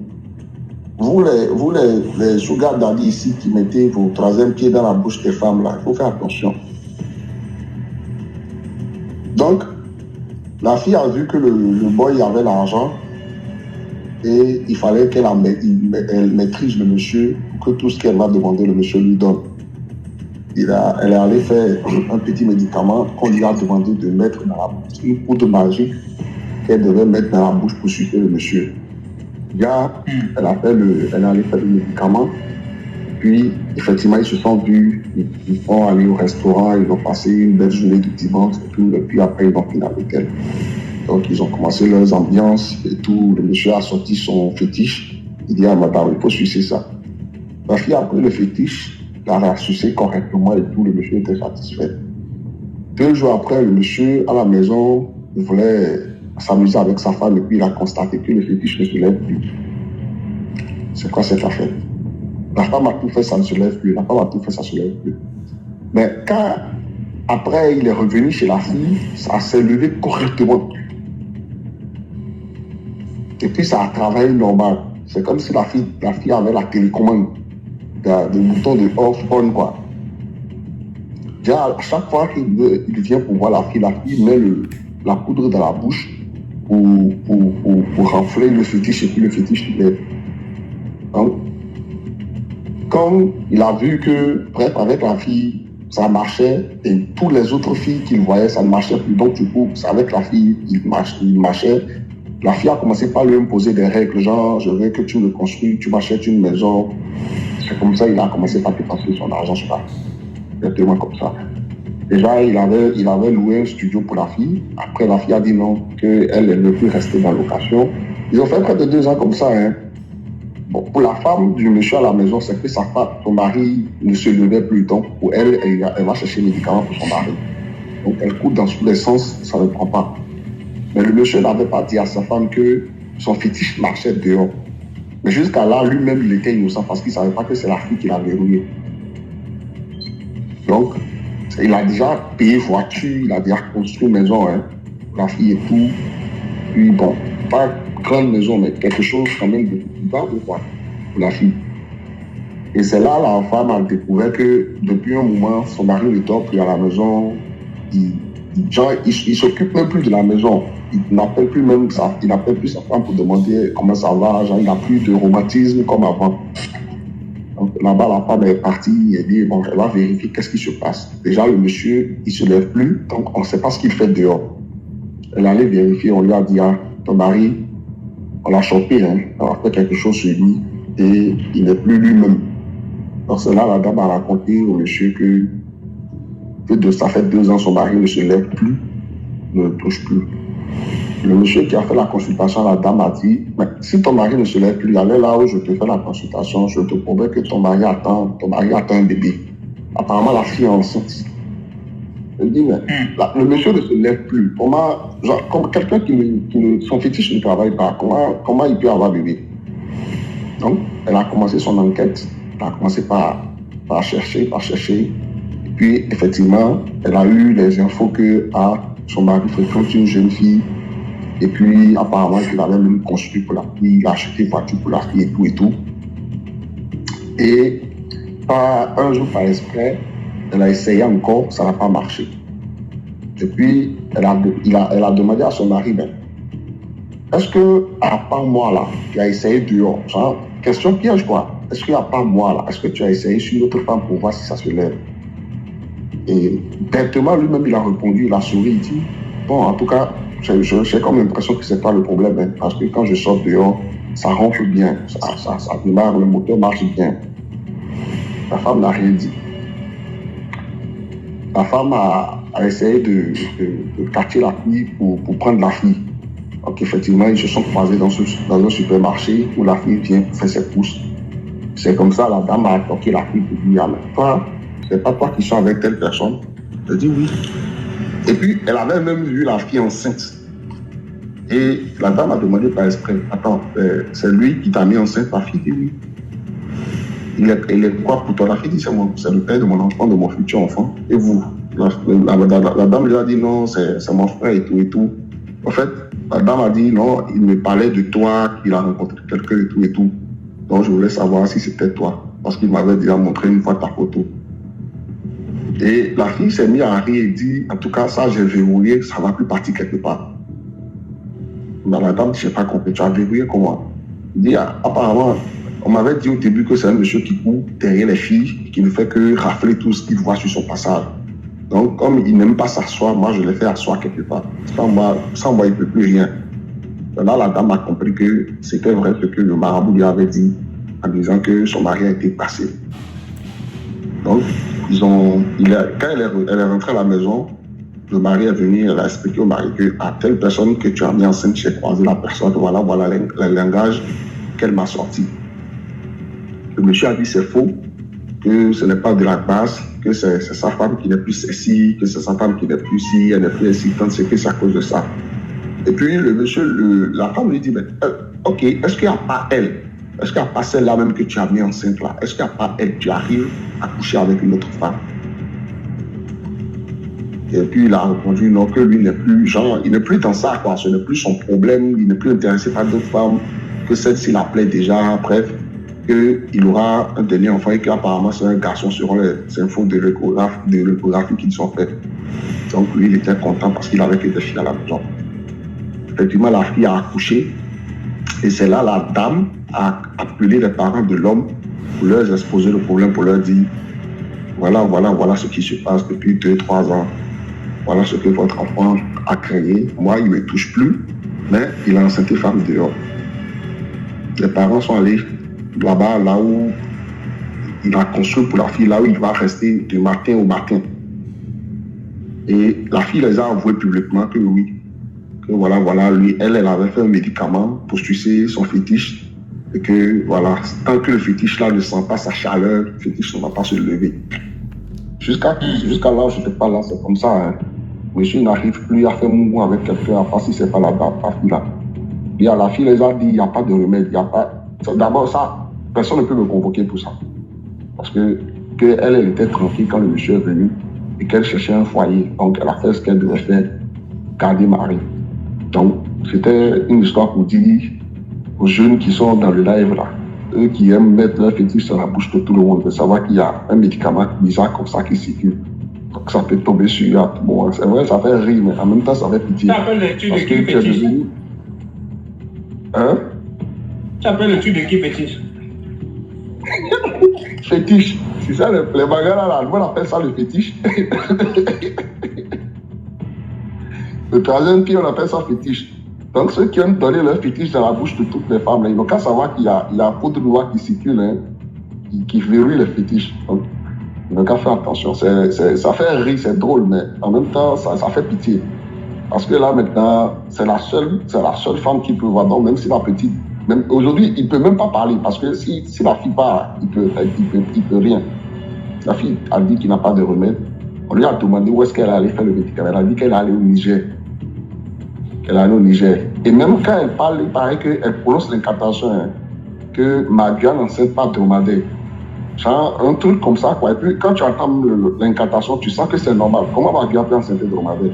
Vous les sugar daddy ici qui mettez vos troisième pieds dans la bouche des femmes là, il faut faire attention. Donc, la fille a vu que le boy avait l'argent et il fallait qu'elle maîtrise le monsieur pour que tout ce qu'elle va demander, le monsieur lui donne. Elle est allée faire un petit médicament qu'on lui a demandé de mettre dans la bouche, une poudre magique qu'elle devait mettre dans la bouche pour sucer le monsieur. Là, elle est allée faire le médicament. Puis, effectivement, ils se sont vus, ils sont allés au restaurant, ils ont passé une belle journée de dimanche et tout, et puis après, ils ont fini à l'hôtel. Donc, ils ont commencé leurs ambiances et tout. Le monsieur a sorti son fétiche. Il dit à madame, il faut sucer ça. La fille a pris le fétiche, l'a sucé correctement et tout, le monsieur était satisfait. 2 jours après, le monsieur, à la maison, il voulait s'amuser avec sa femme et puis il a constaté que le fétiche ne se lève plus. C'est quoi cette affaire? La femme a tout fait, ça ne se lève plus. Mais quand, après, il est revenu chez la fille, ça s'est levé correctement. Et puis, ça a travaillé normal. C'est comme si la fille avait la télécommande, des boutons de off-on, quoi. Déjà, à chaque fois qu'il vient pour voir la fille met la poudre dans la bouche pour renfler le fétiche et puis le fétiche il lève. Donc, comme il a vu que, bref, avec la fille, ça marchait, et toutes les autres filles qu'il voyait, ça ne marchait plus. Donc, du coup, avec la fille, il marchait. La fille a commencé par lui imposer des règles, genre, je veux que tu me construis, tu m'achètes une maison. C'est comme ça, il a commencé par dépenser son argent, je sais pas. Exactement comme ça. Déjà, il avait loué un studio pour la fille. Après, la fille a dit non, qu'elle ne veut plus rester dans la location. Ils ont fait près de 2 ans comme ça, hein. Bon, pour la femme du monsieur à la maison, c'est que son mari ne se levait plus. Donc, pour elle, elle va chercher les médicaments pour son mari. Donc, elle court dans tous les sens, ça ne prend pas. Mais le monsieur n'avait pas dit à sa femme que son fétiche marchait dehors. Mais jusqu'à là, lui-même, il était innocent parce qu'il ne savait pas que c'est la fille qui l'a verrouillé. Donc, il a déjà payé voiture, il a déjà construit une maison, hein, pour la fille et tout. Puis bon, pas grande maison, mais quelque chose quand même de bas ou quoi, pour la fille. Et c'est là la femme a découvert que depuis un moment, son mari ne dort plus à la maison. Il s'occupe même plus de la maison. Il n'appelle plus sa femme pour demander comment ça va. Genre, il n'a plus de romantisme comme avant. Donc là-bas, la femme est partie et dit, bon, elle va vérifier qu'est-ce qui se passe. Déjà, le monsieur, il ne se lève plus, donc on ne sait pas ce qu'il fait dehors. Elle allait vérifier, on lui a dit, ah, ton mari, on l'a chopé, hein, on a fait quelque chose sur lui et il n'est plus lui-même. Donc c'est là, la dame a raconté au monsieur que ça fait 2 ans, son mari ne se lève plus, ne touche plus. Le monsieur qui a fait la consultation, la dame a dit, mais si ton mari ne se lève plus, allez là où je te fais la consultation, je te promets que ton mari attend un bébé. Apparemment, la fille est enceinte. Je dis, mais le monsieur ne se lève plus. Comment, genre, comme quelqu'un son fétiche ne travaille pas, comment il peut avoir bébé? Donc, elle a commencé son enquête, elle a commencé par chercher. Et puis, effectivement, elle a eu les infos que son mari fréquente une jeune fille. Et puis, apparemment, il avait même construit pour la fille, il a acheté une voiture pour la fille et tout. Et un jour, par esprit, elle a essayé encore, ça n'a pas marché. Et puis, elle a demandé à son mari, ben, est-ce que, à part moi là, tu as essayé dehors, genre, question piège quoi, est-ce qu'il n'y a pas moi là, est-ce que tu as essayé sur une autre femme pour voir si ça se lève? Et directement, lui-même, il a répondu, il a souri, il dit, bon, en tout cas, j'ai comme l'impression que c'est pas le problème, hein, parce que quand je sors dehors, ça ronfle bien, ça démarre, le moteur marche bien. La femme n'a rien dit. La femme a essayé de catcher la fille pour prendre la fille. Donc effectivement, ils se sont croisés dans un supermarché où la fille vient faire ses courses. C'est comme ça, la dame a attaqué la fille pour dire, ah, mais toi, c'est pas toi qui sont avec telle personne? Elle dit oui. Et puis, elle avait même vu la fille enceinte. Et la dame a demandé par esprit, attends, c'est lui qui t'a mis enceinte, ta fille? Dit oui. Il est quoi pour toi? La fille dit, c'est le père de mon enfant, de mon futur enfant. Et vous? La dame lui a dit, non, c'est mon frère et tout. En fait, la dame a dit, non, il me parlait de toi, qu'il a rencontré quelqu'un et tout. Donc, je voulais savoir si c'était toi. Parce qu'il m'avait déjà montré une fois ta photo. Et la fille s'est mise à rire et dit, en tout cas, ça, j'ai verrouillé, ça va plus partir quelque part. Mais la dame, je n'ai pas compris, tu as verrouillé comment? Il dit, apparemment, on m'avait dit au début que c'est un monsieur qui court derrière les filles, qui ne fait que rafler tout ce qu'il voit sur son passage. Donc, comme il n'aime pas s'asseoir, moi, je l'ai fait asseoir quelque part. Sans moi, il ne peut plus rien. Là, la dame a compris que c'était vrai ce que le marabout lui avait dit, en disant que son mari a été passé. Donc, quand elle est rentrée à la maison, le mari est venu, elle a expliqué au mari que à telle personne que tu as mis enceinte, j'ai croisé la personne, voilà le langage qu'elle m'a sorti. Le monsieur a dit c'est faux, que ce n'est pas de la base, que c'est sa femme qui n'est plus sexy, que c'est sa femme qui n'est plus si, elle n'est plus excitante, c'est que c'est à cause de ça. Et puis le monsieur, la femme lui dit, mais, ok, est-ce qu'il n'y a pas elle? Est-ce qu'il n'y a pas celle-là même que tu as mis enceinte là? Est-ce qu'il n'y a pas elle? Tu arrives à coucher avec une autre femme? Et puis il a répondu non, que lui n'est plus, genre, il n'est plus dans ça, quoi. Ce n'est plus son problème, il n'est plus intéressé par d'autres femmes, que celle-ci l'appelait déjà, bref, qu'il aura un dernier enfant et qu'apparemment c'est un garçon selon les infos de l'échographie qui sont faites. Donc lui, il était content parce qu'il avait que des filles à la maison. Effectivement, la fille a accouché et c'est là la dame a appelé les parents de l'homme pour leur exposer le problème, pour leur dire voilà ce qui se passe depuis 2-3 ans. Voilà ce que votre enfant a créé. Moi, il ne me touche plus, mais il a enceinte femme dehors. Les parents sont allés là-bas, là où il a construit pour la fille, là où il va rester du matin au matin. Et la fille les a avoués publiquement que oui, que voilà, lui, elle avait fait un médicament pour sucer son fétiche. Et que, voilà, tant que le fétiche-là ne sent pas sa chaleur, le fétiche ne va pas se lever. Jusqu'à là où je n'étais pas là, c'est comme ça. Hein. Monsieur n'arrive plus à faire mouvement avec quelqu'un, à part si ce n'est pas la fille là. Et à la fille, les a dit, il n'y a pas de remède, il n'y a pas... D'abord, ça, personne ne peut me convoquer pour ça. Parce que elle était tranquille quand le monsieur est venu et qu'elle cherchait un foyer. Donc, elle a fait ce qu'elle devait faire, garder Marie. Donc, c'était une histoire pour dire aux jeunes qui sont dans le live là, eux qui aiment mettre leur fétiche sur la bouche de tout le monde, de savoir qu'il y a un médicament bizarre comme ça qui circule. Donc, ça peut tomber sur eux. Bon, c'est vrai, ça fait rire, mais en même temps, ça fait pitié. Tu appelles le truc de qui fétiche? devenu... Hein? Tu appelles le truc de qui fétiche? Fétiche. C'est ça, les bagarres là, on appelle ça le fétiche. Le troisième pied, on appelle ça fétiche. Donc ceux qui ont donné leur fétiche dans la bouche de toutes les femmes, là, ils n'ont qu'à savoir qu'il y a la poudre noire qui circule, hein, qui verrouille les fétiches. Donc, ils n'ont qu'à faire attention. Ça fait rire, c'est drôle, mais en même temps, ça fait pitié. Parce que là, maintenant, c'est la seule femme qui peut voir. Donc, même si la petite, même aujourd'hui, il ne peut même pas parler. Parce que si la fille part, il peut rien. La fille a dit qu'il n'a pas de remède. On lui a demandé où est-ce qu'elle allait faire le médicament. Elle a dit qu'elle allait au Niger. Et même quand elle parle, il paraît qu'elle prononce l'incantation, hein, que Magia n'enseigne pas dromadaire. Genre, un truc comme ça, quoi. Et puis, quand tu entends l'incantation, tu sens que c'est normal. Comment Magia peut enseigner dromadaire?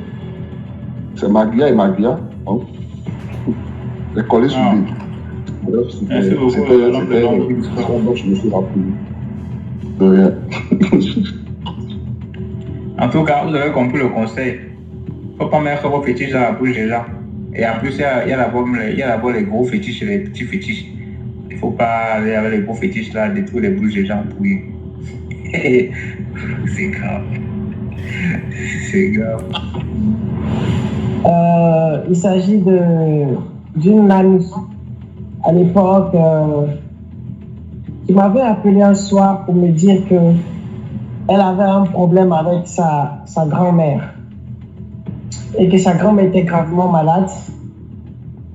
C'est Magia et Magia. Hein? Les collés sous lui. Bref, c'était je me suis rappelé. De rien. En tout cas, vous avez compris le conseil. Il ne faut pas mettre vos fétiches dans la bouche déjà. Et en plus, il y a d'abord les gros fétiches et les petits fétiches. Il ne faut pas aller avec les gros fétiches là, détruire les bouches des gens pour eux. C'est grave. C'est grave. Il s'agit d'une amie à l'époque qui m'avait appelé un soir pour me dire qu'elle avait un problème avec sa grand-mère et que sa grand-mère était gravement malade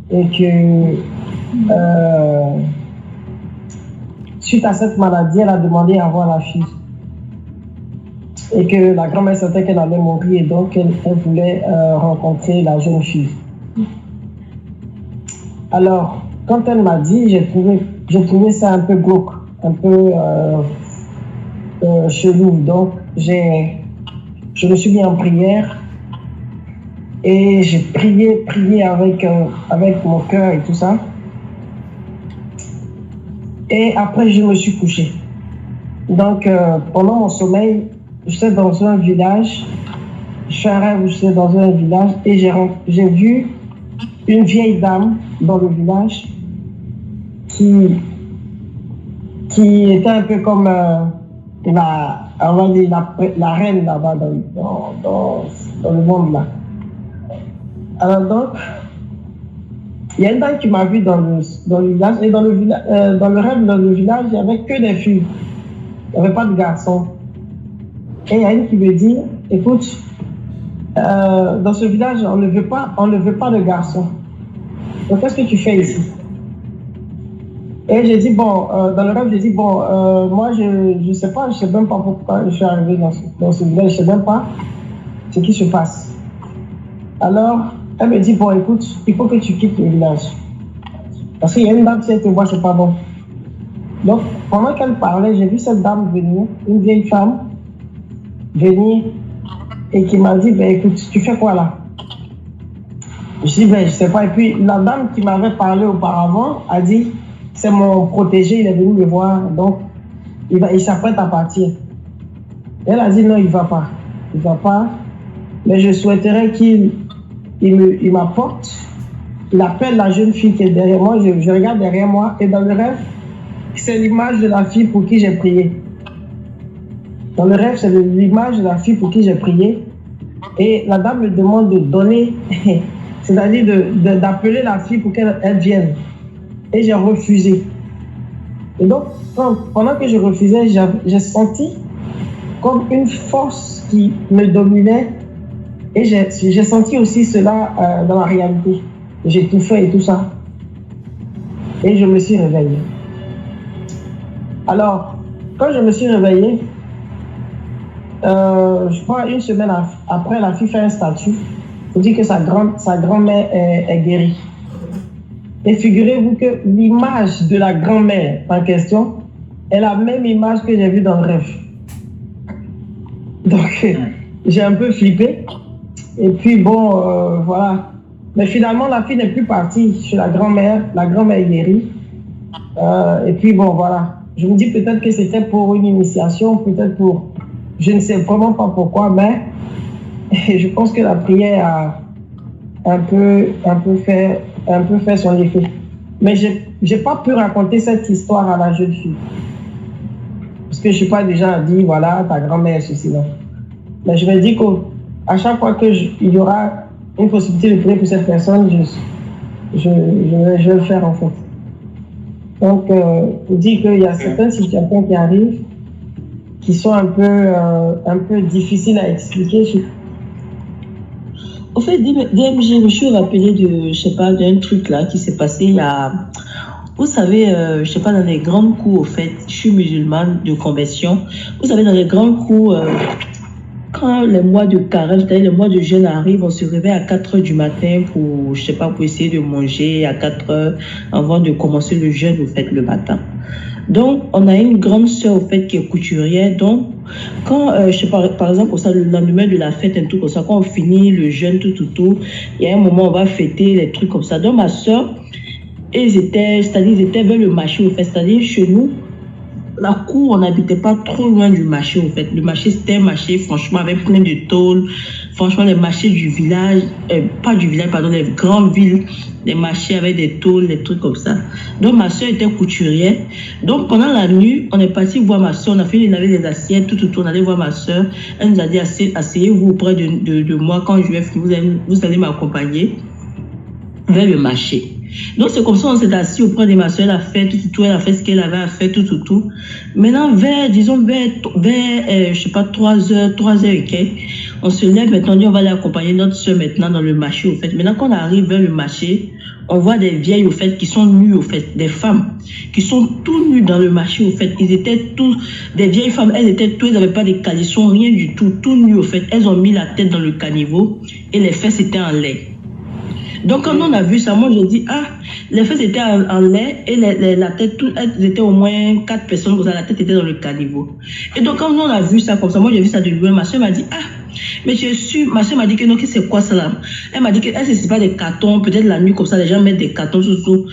et que suite à cette maladie, elle a demandé à voir la fille et que la grand-mère sentait qu'elle allait mourir et donc elle voulait rencontrer la jeune fille. Alors, quand elle m'a dit, j'ai trouvé ça un peu glauque, un peu chelou. Donc, je me suis mis en prière et j'ai prié avec mon cœur et tout ça. Et après, je me suis couché. Donc, pendant mon sommeil, j'étais dans un village. Je fais un rêve où j'étais dans un village et j'ai vu une vieille dame dans le village qui était un peu comme la reine là-bas dans le monde là. Alors donc, il y a une dame qui m'a vu dans le village et dans le rêve dans le village, il n'y avait que des filles. Il n'y avait pas de garçons. Et il y a une qui me dit, écoute, dans ce village, on ne veut pas de garçons. Donc, qu'est-ce que tu fais ici? Et j'ai dit, bon, dans le rêve, j'ai dit, bon, moi, je ne sais pas, je ne sais même pas pourquoi je suis arrivé dans ce village, je ne sais même pas ce qui se passe. Alors, elle me dit, bon, écoute, il faut que tu quittes le village. Parce qu'il y a une dame, si elle te voit, c'est pas bon. Donc, pendant qu'elle parlait, j'ai vu cette dame venir, une vieille femme, venir, et qui m'a dit, ben écoute, tu fais quoi là? Je dis, ben je sais pas. Et puis, la dame qui m'avait parlé auparavant a dit, c'est mon protégé, il est venu me voir, donc il s'apprête à partir. Elle a dit, non, il va pas, mais je souhaiterais qu'il m'apporte, il appelle la jeune fille qui est derrière moi, je regarde derrière moi, et dans le rêve, c'est l'image de la fille pour qui j'ai prié. Dans le rêve, c'est l'image de la fille pour qui j'ai prié, et la dame me demande de donner, c'est-à-dire d'appeler la fille pour qu'elle vienne. Et j'ai refusé. Et donc, pendant que je refusais, j'ai senti comme une force qui me dominait. Et j'ai senti aussi cela dans la réalité. J'étouffais et tout ça. et je me suis réveillée. Alors, quand je me suis réveillée, je crois une semaine après, la fille fait un statut pour dire que sa grand-mère est guérie. Et figurez-vous que l'image de la grand-mère en question est la même image que j'ai vue dans le rêve. Donc, j'ai un peu flippé. Et puis, bon, voilà. Mais finalement, la fille n'est plus partie chez la grand-mère. La grand-mère est guérie. Et puis, bon, voilà. Je me dis peut-être que c'était pour une initiation, peut-être pour... Je ne sais vraiment pas pourquoi, mais je pense que la prière a un peu fait son effet. Mais je n'ai pas pu raconter cette histoire à la jeune fille. Parce que je ne suis pas déjà dit, voilà, ta grand-mère, ceci, non. Mais je me dis qu'à chaque fois qu'il y aura une possibilité de prier pour cette personne, je vais le faire en fait. Donc, pour dire qu'il y a certaines situations qui arrivent qui sont un peu difficiles à expliquer. Au fait, DMG, je me suis rappelé d'un truc là qui s'est passé il y a... Vous savez, je sais pas, dans les grandes cours, au fait, je suis musulmane de conversion. Vous savez, dans les grandes cours, quand les mois de carême, c'est-à-dire les mois de jeûne arrivent, on se réveille à 4 h du matin pour, je sais pas, pour essayer de manger à 4 h avant de commencer le jeûne, au fait, le matin. Donc, on a une grande sœur, au fait, qui est couturière. Donc, quand, je sais pas, par exemple, le lendemain de la fête, un truc comme ça, quand on finit le jeûne, tout, il y a un moment, on va fêter les trucs comme ça. Donc, ma sœur, ils étaient vers le marché, au fait. C'est-à-dire, chez nous, la cour, on n'habitait pas trop loin du marché, au fait. Le marché, c'était un marché, franchement, avec plein de tôles. Franchement, les marchés du village, pas du village, pardon, les grandes villes, les marchés avec des tôles, des trucs comme ça. Donc, ma soeur était couturière. Donc, pendant la nuit, on est parti voir ma soeur. On a fait laver les assiettes, tout. On allait voir ma soeur. Elle nous a dit, asseyez-vous auprès de moi. Quand je vais finir, vous allez m'accompagner vers le marché. Donc, c'est comme ça, on s'est assis auprès de ma soeur, elle a fait tout, elle a fait ce qu'elle avait à faire, tout. Maintenant, vers je sais pas, 3 h et quelques, on se lève maintenant, on dit, on va aller accompagner notre soeur maintenant dans le marché, au fait. Maintenant, quand on arrive vers le marché, on voit des vieilles, au fait, qui sont nues, au fait, des femmes, qui sont tout nues dans le marché, au fait. Ils étaient tous, des vieilles femmes, elles n'avaient pas de calissons, rien du tout nues, au fait. Elles ont mis la tête dans le caniveau et les fesses étaient en lait. Donc, quand on a vu ça, moi, j'ai dit, les fesses étaient en lait et la tête, elles étaient au moins 4 personnes, comme ça, la tête était dans le caniveau. Et donc, quand on a vu ça comme ça, moi, j'ai vu ça de loin, ma soeur m'a dit, mais ma soeur m'a dit que non, que c'est quoi ça là? Elle m'a dit que c'est pas des cartons, peut-être la nuit comme ça, les gens mettent des cartons tout.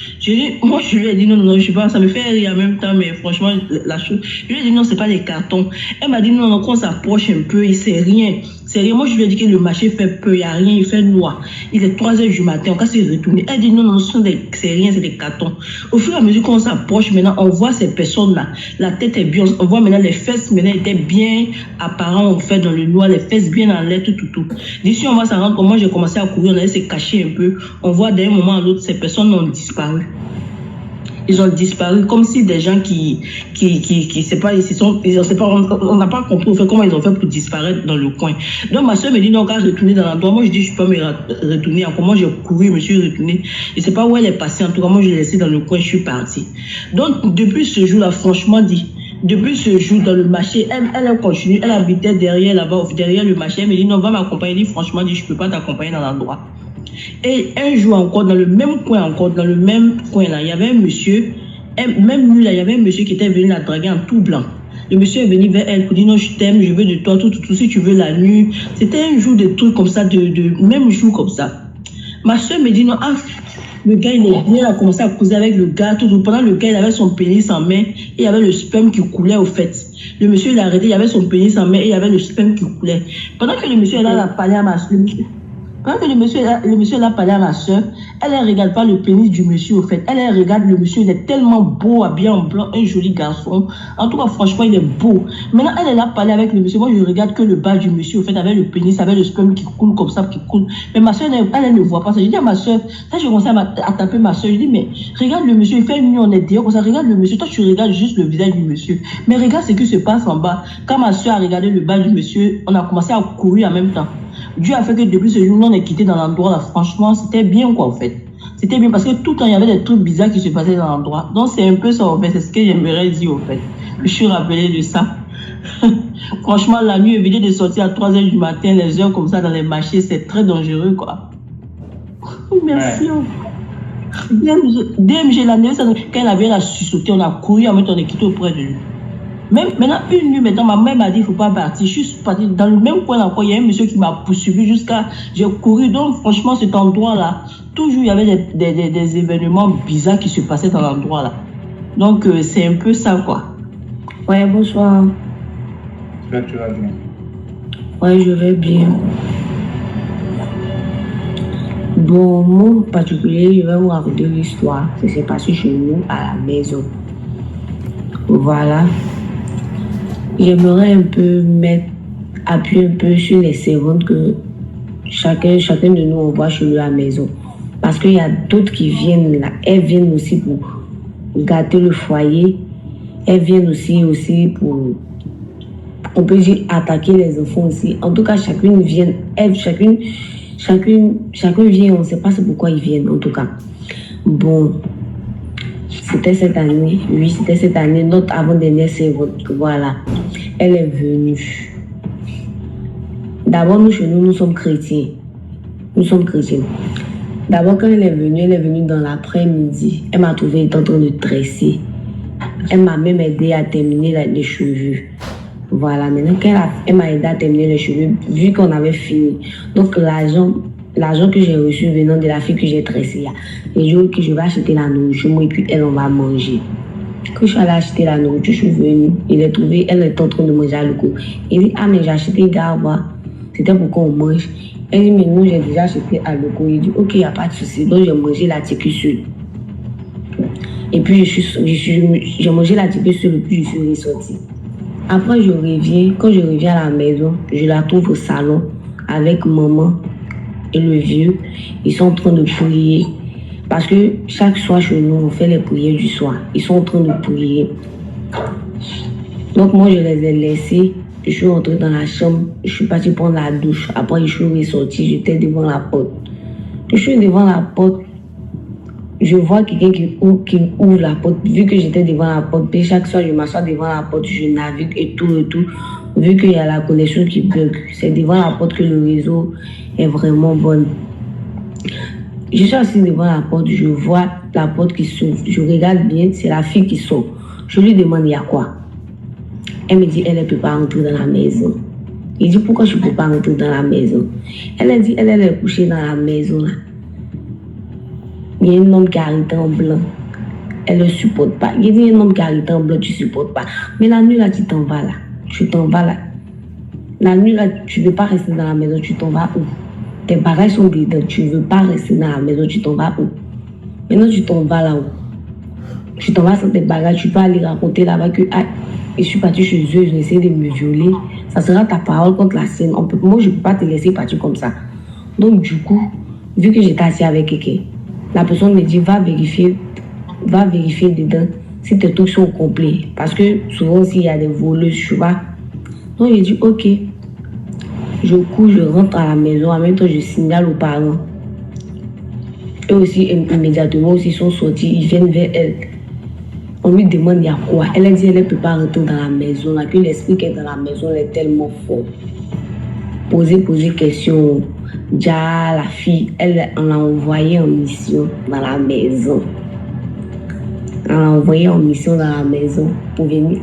Moi, je lui ai dit non, je sais pas, ça me fait rire en même temps, mais franchement, la chose, je lui ai dit non, c'est pas des cartons. Elle m'a dit non, quand on s'approche un peu, c'est rien. C'est rien. Moi, je lui ai dit que le marché fait peu, il n'y a rien, il fait noir. Il est 3 h du matin, on va se retourner. Elle dit non, c'est rien, c'est des cartons. Au fur et à mesure qu'on s'approche, maintenant, on voit ces personnes-là. La tête est bien, on voit maintenant les fesses, maintenant, étaient bien apparentes, en fait, dans le noir, les fesses bien en l'air, tout. D'ici, on va s'en rendre compte. Moi, j'ai commencé à courir, on allait se cacher un peu. On voit d'un moment à l'autre, ces personnes ont disparu. Ils ont disparu comme si des gens c'est pas, on n'a pas compris au fait comment ils ont fait pour disparaître dans le coin. Donc ma soeur me dit non, quand je retourner dans l'endroit, moi je dis je peux pas me retourner. Encore moi j'ai couru, je me suis retourné. Je sais pas où elle est passée. En tout cas, moi je l'ai laissée dans le coin, je suis partie. Donc depuis ce jour-là, franchement dit. Depuis ce jour dans le marché, elle a continué, elle habitait derrière là-bas, derrière le marché. Elle me dit non, va m'accompagner. Elle dit franchement, dit je peux pas t'accompagner dans l'endroit. Et un jour encore, dans le même coin là, il y avait un monsieur, même lui là, il y avait un monsieur qui était venu la draguer en tout blanc. Le monsieur est venu vers elle pour dire non, je t'aime, je veux de toi, tout, si tu veux la nuit. C'était un jour de trucs comme ça, même jour comme ça. Ma soeur me dit non, le gars il est bien, il a commencé à causer avec le gars, tout. Pendant le gars il avait son pénis en main et il y avait le sperme qui coulait au fait. Le monsieur il a arrêté, il y avait son pénis en main et il y avait le sperme qui coulait. Pendant que le monsieur il a parlé à ma soeur, quand le monsieur l'a parlé à ma soeur, elle ne regarde pas le pénis du monsieur, au fait. Elle regarde le monsieur, il est tellement beau, habillé en blanc, un joli garçon. En tout cas, franchement, il est beau. Maintenant, elle a parlé avec le monsieur. Moi, je regarde que le bas du monsieur, au fait, avec le pénis, avec le sperme qui coule comme ça, qui coule. Mais ma soeur, elle ne voit pas ça. Je dis à ma soeur, quand je commençais à taper ma soeur, je dis, mais regarde le monsieur, il fait une nuit, on est dehors, comme ça, regarde le monsieur. Toi, tu regardes juste le visage du monsieur. Mais regarde ce qui se passe en bas. Quand ma soeur a regardé le bas du monsieur, on a commencé à courir en même temps. Dieu a fait que depuis ce jour, on est quitté dans l'endroit là. Franchement, c'était bien quoi en fait. c'était bien parce que tout le temps, il y avait des trucs bizarres qui se passaient dans l'endroit. Donc, c'est un peu ça, en fait. C'est ce que j'aimerais dire, en fait. Je suis rappelé de ça. Franchement, la nuit, éviter de sortir à 3h du matin, les heures comme ça dans les marchés, c'est très dangereux, quoi. Merci. Ouais. DMG, la nuit, quand elle avait la sursauté, on a couru, on a quitté auprès de lui. Même maintenant, une nuit, maintenant, ma mère m'a dit, il ne faut pas partir. Je suis partie dans le même coin encore. Il y a un monsieur qui m'a poursuivi jusqu'à... J'ai couru. Donc, franchement, cet endroit-là, toujours, il y avait des événements bizarres qui se passaient dans l'endroit-là. Donc, c'est un peu ça, quoi. Ouais, bonsoir. Là, tu vas bien. Ouais, je vais bien. Bon, moi, en particulier, je vais vous raconter l'histoire. Ça s'est passé chez nous, à la maison. Voilà. J'aimerais un peu appuyer un peu sur les servantes que chacun de nous envoie chez lui à la maison. Parce qu'il y a d'autres qui viennent là. Elles viennent aussi pour gâter le foyer. Elles viennent aussi pour, on peut dire, attaquer les enfants aussi. En tout cas, chacune vient, chacun vient, on ne sait pas pourquoi ils viennent, en tout cas. Bon, c'était cette année, notre avant-dernière servante, voilà. Elle est venue. D'abord, nous, chez nous, nous sommes chrétiens. D'abord, quand elle est venue dans l'après-midi. Elle m'a trouvé en train de tresser. Elle m'a même aidé à terminer les cheveux. Voilà, maintenant elle m'a aidé à terminer les cheveux, vu qu'on avait fini. Donc, l'argent que j'ai reçu venant de la fille que j'ai tressée, les jours que je vais acheter la nourriture, moi et puis elle, on va manger. Quand je suis allée acheter la nourriture, je suis venue, elle est en train de manger à l'eau. Il dit, ah, mais j'ai acheté garba. C'était pour qu'on mange. Elle dit, mais non, j'ai déjà acheté à l'eau. Il dit, ok, il n'y a pas de souci. Donc, j'ai mangé la ticussule. Et puis, j'ai mangé la ticussule et puis je suis ressortie. Après, quand je reviens à la maison, je la trouve au salon avec maman et le vieux. Ils sont en train de prier. Parce que chaque soir chez nous, on fait les prières du soir. Ils sont en train de prier. Donc moi, je les ai laissés. Je suis rentrée dans la chambre. Je suis partie prendre la douche. Après, je suis ressortie. J'étais devant la porte. Je suis devant la porte. Je vois quelqu'un qui ouvre la porte. Vu que j'étais devant la porte, puis chaque soir, je m'assois devant la porte. Je navigue et tout. Vu qu'il y a la connexion qui bug. C'est devant la porte que le réseau est vraiment bon. Je suis assise devant la porte, je vois la porte qui s'ouvre. Je regarde bien, c'est la fille qui sort. Je lui demande, il y a quoi? Elle me dit, elle ne peut pas rentrer dans la maison. Il dit, pourquoi je ne peux pas rentrer dans la maison? Elle a dit, elle est couchée dans la maison. Là. Il y a un homme qui arrive en blanc. Elle ne supporte pas. Il dit, il y a un homme qui arrive en blanc, tu ne supportes pas. Mais la nuit, là, tu t'en vas là. Tu t'en vas là. La nuit, là, tu ne veux pas rester dans la maison, tu t'en vas où? Tes bagages sont dedans, tu ne veux pas rester dans la maison, tu t'en vas où? Maintenant, tu t'en vas là-haut. Tu t'en vas sans tes bagages, tu peux aller raconter là-bas que je suis partie chez eux, ils ont essayé de me violer. Ça sera ta parole contre la sienne. Moi, je ne peux pas te laisser partir comme ça. Donc, du coup, vu que j'étais assis avec quelqu'un, la personne me dit, va vérifier dedans si tes trucs sont complets. Parce que souvent, s'il y a des voleuses, tu vois. Donc, j'ai dit, ok. Je cours, je rentre à la maison, en même temps je signale aux parents. Eux aussi, immédiatement, aussi sont sortis, ils viennent vers elle. On lui demande il y a quoi. Elle a dit elle ne peut pas rentrer dans la maison, là, que l'esprit qui est dans la maison est tellement fort. Poser question. Déjà, la fille, on l'a envoyée en mission dans la maison. On l'a envoyée en mission dans la maison pour venir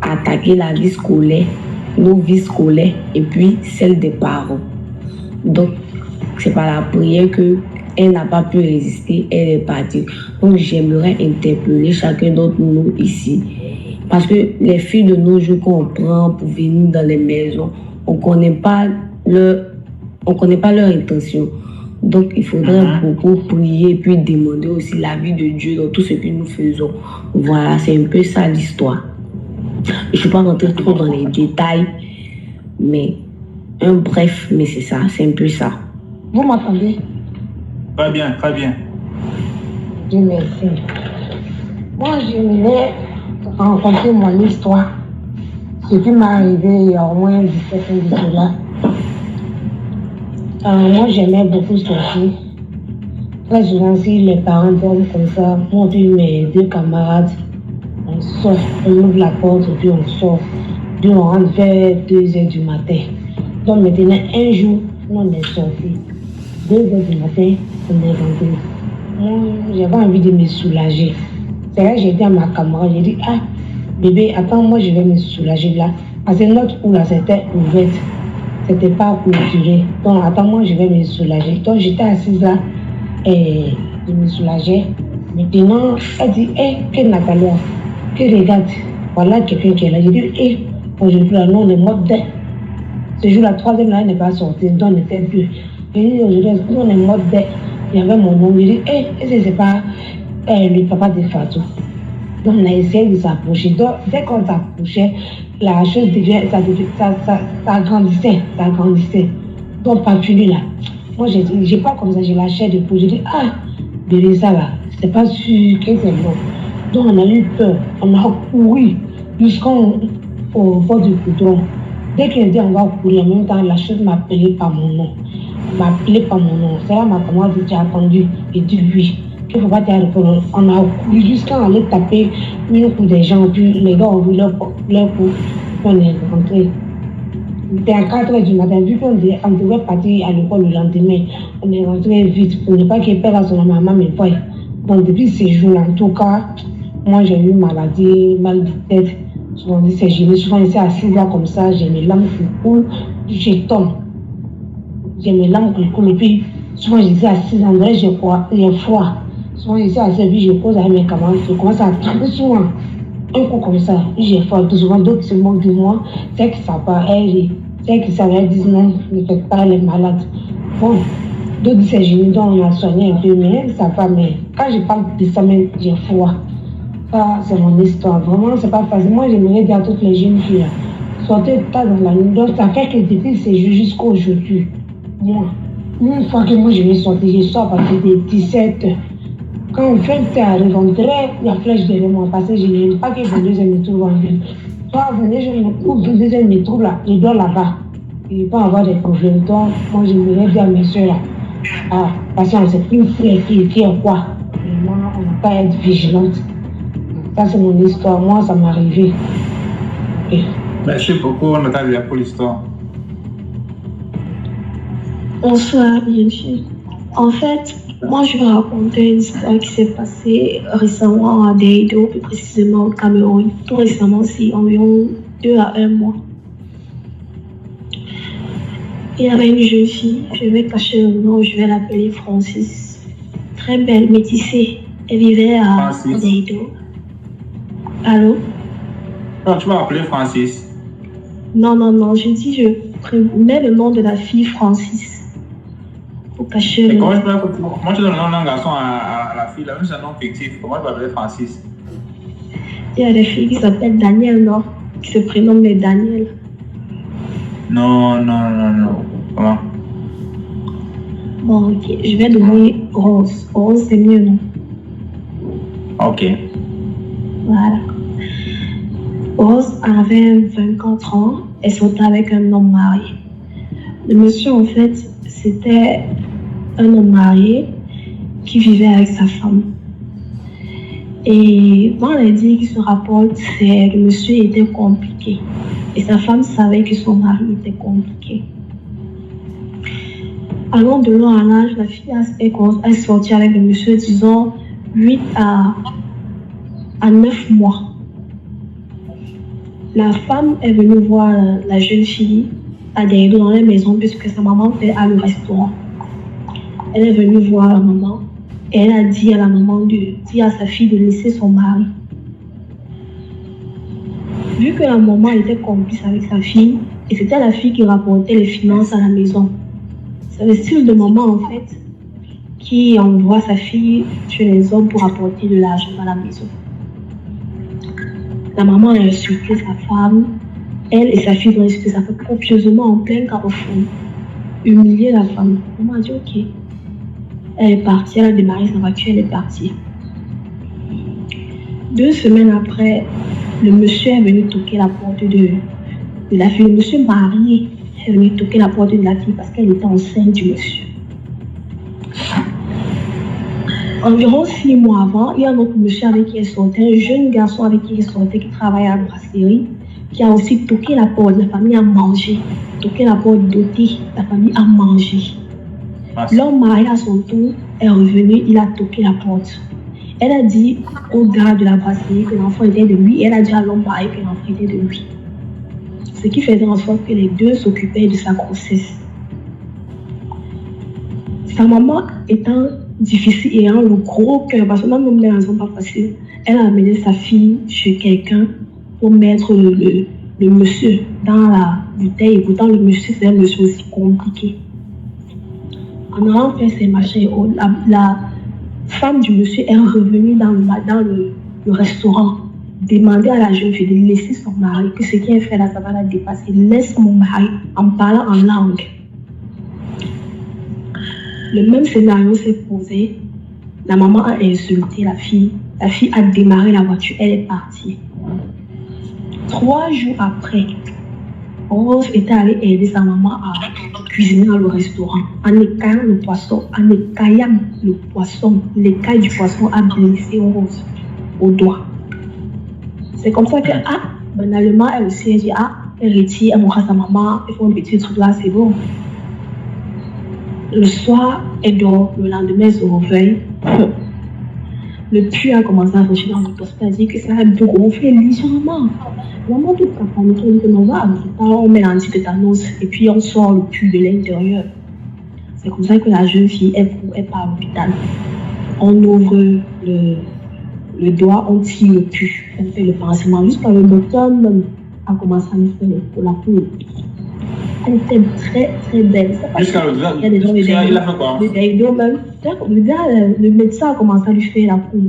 attaquer la vie scolaire. Nos vies scolaires et puis celle des parents. Donc, c'est par la prière qu'elle n'a pas pu résister, elle est partie. Donc, j'aimerais interpeller chacun d'entre nous ici. Parce que les filles de nos jours qu'on prend pour venir dans les maisons, on ne connaît pas leur intention. Donc, il faudrait beaucoup prier et puis demander aussi l'avis de Dieu dans tout ce que nous faisons. Voilà, c'est un peu ça l'histoire. Je ne suis pas rentrée trop dans les détails, mais bref, mais c'est ça, c'est un peu ça. Vous m'entendez? Très bien, très bien. Dieu merci. Moi, j'aimerais rencontrer mon histoire. Ce qui m'est arrivé il y a au moins 17 ans de cela. Moi, j'aimais beaucoup sortir. Très souvent, si les parents dorment comme ça, moi et mes deux camarades, on sort, on ouvre la porte et puis on sort. Puis on rentre vers 2h du matin. Donc maintenant, un jour, on est sorti. 2h du matin, on est rentré. Moi, j'avais envie de me soulager. C'est là que j'ai dit à ma camarade, j'ai dit, ah, bébé, attends, moi je vais me soulager là. Parce que notre cour là, c'était ouverte. C'était pas clôturé. Donc attends, moi je vais me soulager. Donc j'étais assise là et je me soulageais. Maintenant, elle dit, hé, que Nathalie, que regarde, voilà quelqu'un qui est là. J'ai dit, hé, aujourd'hui là, non, on est mort d'air. Ce jour là, 3e là, elle n'est pas sortie, donc on était deux. J'ai dit, aujourd'hui, on est mort d'air. Il y avait mon nom. J'ai dit, hé, est-ce que c'est pas le papa de Fatou? Donc on a essayé de s'approcher. Donc dès qu'on s'approchait, la chose devient, ça agrandissait, ça agrandissait. Donc pas fini là. Moi j'ai pas comme ça, j'ai lâché de peau. J'ai dit, ah, bébé, ça va, c'est pas sûr que c'est bon. Donc on a eu peur, on a couru jusqu'au bord du goudron. Dès qu'elle dit on va courir, en même temps, la chose m'appelait par mon nom. C'est là ma camarade dit, tu as attendu. Et dit oui. Il ne faut pas te répondre. On a couru jusqu'à aller taper une coup des gens. Puis les gars ont vu leur coup. On est rentré. C'était à 4h du matin. Vu qu'on devait partir à l'école le lendemain, on est rentré vite pour ne pas qu'il perde à son maman, mais pas. Donc depuis ces jours-là, en tout cas, moi j'ai eu maladie, mal de tête. Souvent dit c'est gêné. Souvent ici assise là comme ça, j'ai mes lames qui coulent, je tombe. J'ai mes lames qui coulent et puis souvent j'étais assise en vrai, j'ai froid. Souvent ici à cette vie, je pose avec mes camarades, je commence à attraper souvent un coup comme ça. J'ai froid, tout souvent d'autres se moquent de moi, c'est que ça va, c'est que ça va, elles disent non, ne faites pas les malades. Bon, d'autres disent c'est gêné, donc on a soigné un peu, mais ça va, mais quand je parle de ça, j'ai froid. Ça, c'est mon histoire. Vraiment, c'est pas facile. Moi, j'aimerais dire à toutes les jeunes filles, sortez pas dans la nuit. Donc, ça fait que depuis ces jours jusqu'à aujourd'hui, moi, une fois que moi je vais sortir, je sors à partir de 17h. Quand 20h arrive, on dirait il y a flèche derrière moi parce que je n'aime pas que 22h me trouve en ville. Soit 22h me trouve là, je dors là-bas. Il ne peut pas avoir des problèmes. Donc, moi, j'aimerais dire à mes soeurs là, ah, patience, c'est une fille qui est quoi? Et moi, on n'a pas à être vigilante. Ça, c'est mon histoire. Moi, ça m'est arrivé. Okay. Merci beaucoup, Nathalie, pour l'histoire. Bonsoir, bien sûr. En fait, moi, je vais raconter une histoire qui s'est passée récemment à Deido, plus précisément au Cameroun. Tout récemment, c'est environ 2 à 1 mois. Il y avait une jeune fille, je vais cacher le nom, je vais l'appeler Francis. Très belle, métissée. Elle vivait à Deido. Allô? Non, tu vas appeler Francis? Non, je dis, je mets le nom de la fille Francis. Pour cacher le nom. Comment tu donnes le nom d'un garçon à la fille? Là, c'est un nom fictif. Comment tu vas appeler Francis? Il y a des filles qui s'appellent Daniel, non? Qui se prénomment les Daniel. Non. Comment? Bon, ok. Je vais donner Rose. Rose, c'est mieux, non? Ok. Voilà. Rose avait 24 ans. Elle sortait avec un homme marié. Le monsieur, en fait, c'était un homme marié qui vivait avec sa femme. Et dans les dires qui se rapportent, c'est que le monsieur était compliqué. Et sa femme savait que son mari était compliqué. Allant de long en âge, la fille a sorti avec le monsieur, disons, 8 à 9 mois. La femme est venue voir la jeune fille à Deido dans la maison puisque sa maman était à le restaurant. Elle est venue voir la maman et elle a dit à la maman à sa fille de laisser son mari. Vu que la maman était complice avec sa fille et c'était la fille qui rapportait les finances à la maison, c'est le style de maman en fait qui envoie sa fille chez les hommes pour apporter de l'argent à la maison. La maman a insulté sa femme, elle et sa fille ont insulté sa femme copieusement en plein carrefour, humilié la femme. La maman a dit ok. Elle est partie, elle a démarré sa voiture, elle est partie. 2 semaines après, le monsieur est venu toquer la porte de la fille. Le monsieur marié est venu toquer la porte de la fille parce qu'elle était enceinte du monsieur. Environ 6 mois avant, il y a un autre monsieur avec qui elle sortait, un jeune garçon avec qui elle sortait, qui travaillait à la brasserie, qui a aussi toqué la porte. La famille a mangé. Toqué la porte dotée, la famille a mangé. L'homme marié à son tour est revenu, il a toqué la porte. Elle a dit au gars de la brasserie que l'enfant était de lui, et elle a dit à l'homme marié que l'enfant était de lui. Ce qui faisait en sorte que les deux s'occupaient de sa grossesse. Sa maman étant difficile et ayant le gros cœur, parce que même les raisons pas faciles, elle a amené sa fille chez quelqu'un pour mettre le monsieur dans la bouteille. Et pourtant, le monsieur, c'est un monsieur aussi compliqué. En allant faire ses machins, la femme du monsieur est revenue dans le restaurant, demander à la jeune fille de laisser son mari, que ce qu'elle fait là, ça va la dépasser. Laisse mon mari en parlant en langue. Le même scénario s'est posé. La maman a insulté la fille. La fille a démarré la voiture. Elle est partie. 3 jours après, Rose était allée aider sa maman à cuisiner dans le restaurant. En écaillant le poisson, l'écaille du poisson a blessé Rose au doigt. C'est comme ça que, banalement, elle aussi, elle dit, elle retire, elle montre à sa maman, elle fait un petit truc là, c'est bon. Le soir, elle dort, le lendemain, elle se réveille. Le puits a commencé à sortir dans le poste. Elle dit que ça a gonflé légèrement. Maman, toute la panique, elle dit que non, on met l'antitétanos et puis on sort le puits de l'intérieur. C'est comme ça que la jeune fille, elle part à l'hôpital. On ouvre le doigt, on tire le puits, on fait le pansement. Jusqu'à le docteur même a commencé à lui faire la peau. Elle était très très belle. Jusqu'à le il y a des gens, il a fait quoi? Le médecin a commencé à lui faire la peau.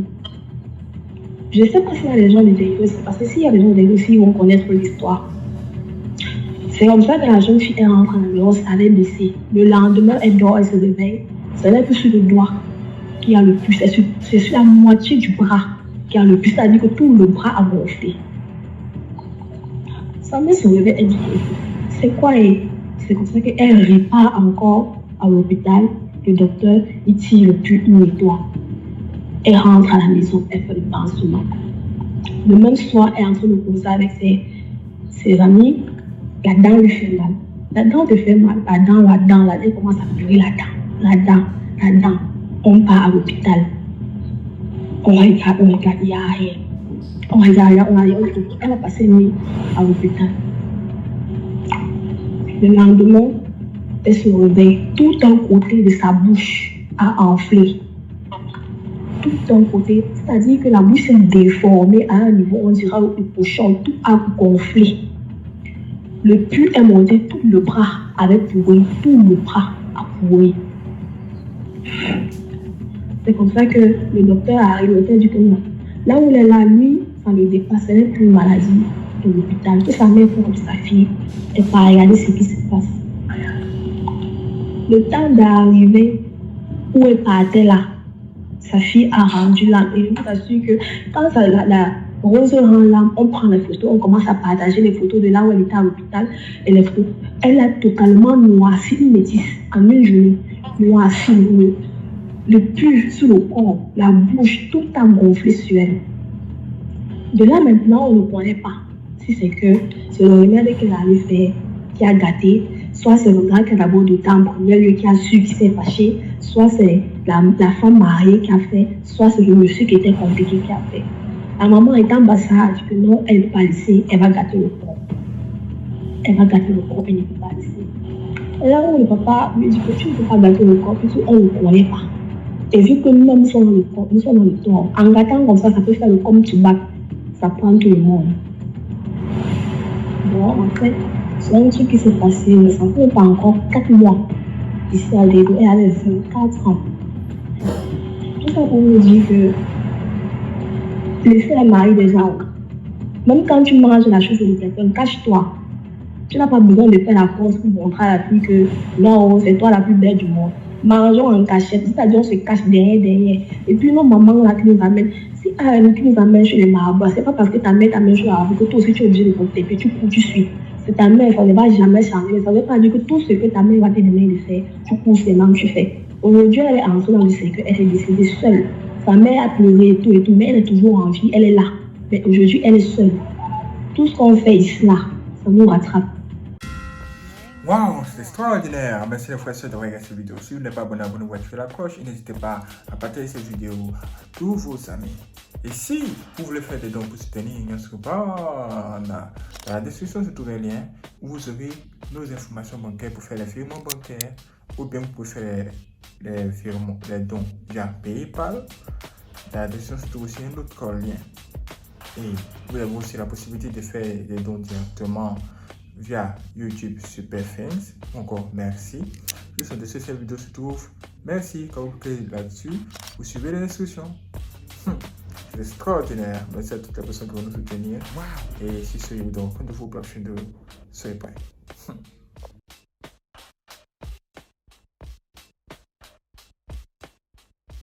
Je ne sais pas s'il y a des gens de Daïdo, parce que s'il y a des gens de Daïdo, ils vont connaître l'histoire. C'est comme ça que la jeune fille est rentrée à la maison, ça allait blessée. Le lendemain, elle dort, elle se réveille. Ce n'est plus sur le doigt qui a le plus, c'est sur la moitié du bras qui a le plus, c'est-à-dire que tout le bras a gonflé. Sa mère se réveille, elle dit c'est quoi? Et c'est comme ça qu'elle répare encore à l'hôpital. Le docteur, il tire le puits, il nettoie. Elle rentre à la maison, elle fait le pansement. Le même soir, elle est en train de causer avec ses amis. La dent lui fait mal. La dent te fait mal. La dent, elle commence à pleurer la dent. On part à l'hôpital. On regarde, il n'y a rien. On regarde, elle a passé une nuit à l'hôpital. Le lendemain, elle se réveille. Tout un côté de sa bouche a enflé. Tout un côté, c'est-à-dire que la bouche s'est déformée à un niveau, on dirait le pochon, tout a gonflé. Le puits est monté, tout le bras avait pourri, tout le bras a pourri. C'est comme ça que le docteur a arrêté du coup. Là où elle est là, lui, ça le dépasse, elle n'est plus une maladie de l'hôpital. Que sa mère pour sa fille, elle va regarder ce qui se passe. Le temps d'arriver où elle partait là, sa fille a rendu l'âme. Et je vous assure que quand la Rose rend l'âme, on prend les photos, on commence à partager les photos de là où elle était à l'hôpital. Et les photos, elle a totalement noirci une métisse en une journée. Noirci le puits sur le corps, la bouche, tout a gonflé sur elle. De là maintenant, on ne connaît pas si c'est que c'est le remède qu'elle avait fait qui a gâté, soit c'est le gars qui a d'abord de temps en premier lieu qui a su, qui s'est fâché, soit c'est la femme mariée qui a fait, soit c'est le monsieur qui était compliqué qui a fait. La maman est en bas, elle a dit que non, elle ne peut pas laisser, elle va gâter le corps. Elle va gâter le corps, elle ne peut pas laisser. Et là où le papa lui dit que tu ne peux pas gâter le corps, puisqu'on ne le connaît pas. Et vu que nous-mêmes nous sommes dans le corps, nous sommes dans le tort, en gâtant comme ça peut faire le comme tu bats, ça prend tout le monde. Bon, en fait, c'est un truc qui s'est passé, mais ça ne fait pas encore 4 mois. Ici à Lego, elle avait 24 ans. Tout ça pour nous dire que laisser le mari des gens. Même quand tu manges la chose de quelqu'un, cache-toi. Tu n'as pas besoin de faire la force pour montrer à la fille que non, c'est toi la plus belle du monde. Mangeons en cachette, c'est-à-dire on se cache derrière. Et puis nos mamans là qui nous amènent, si qui nous amène chez les marabouts, c'est pas parce que ta mère t'amène chez les marabouts que toi aussi tu es obligé de porter, puis tu cours, tu suis. C'est ta mère, ça ne va jamais changer. Ça ne veut pas dire que tout ce que ta mère va te demander de faire, tu cours seulement, tu fais. Aujourd'hui, elle est entrée dans le cercle, elle s'est décidée seule Sa mère a pleuré et tout, mais elle est toujours en vie, elle est là. Mais aujourd'hui, elle est seule. Tout ce qu'on fait ici, là, ça nous rattrape. Waouh, c'est extraordinaire. Merci les frères et sœurs de regarder cette vidéo. Si vous n'êtes pas abonné, abonnez-vous, activez la cloche et n'hésitez pas à partager cette vidéo à tous vos amis. Et si vous voulez faire des dons pour soutenir notre bande, dans la description, se trouve un lien où vous aurez nos informations bancaires pour faire les virements bancaires ou bien vous pouvez faire les virements, les dons via PayPal. Dans la description, se trouve aussi un autre lien. Et vous avez aussi la possibilité de faire des dons directement via YouTube Super Fans. Encore merci. Juste en dessous de cette vidéo se trouve. Merci. Quand vous cliquez là-dessus, vous suivez les instructions. C'est extraordinaire. Merci à toutes les personnes qui vont nous soutenir. Et si ce vous donne compte de vos prochaines vidéos, soyez prêts.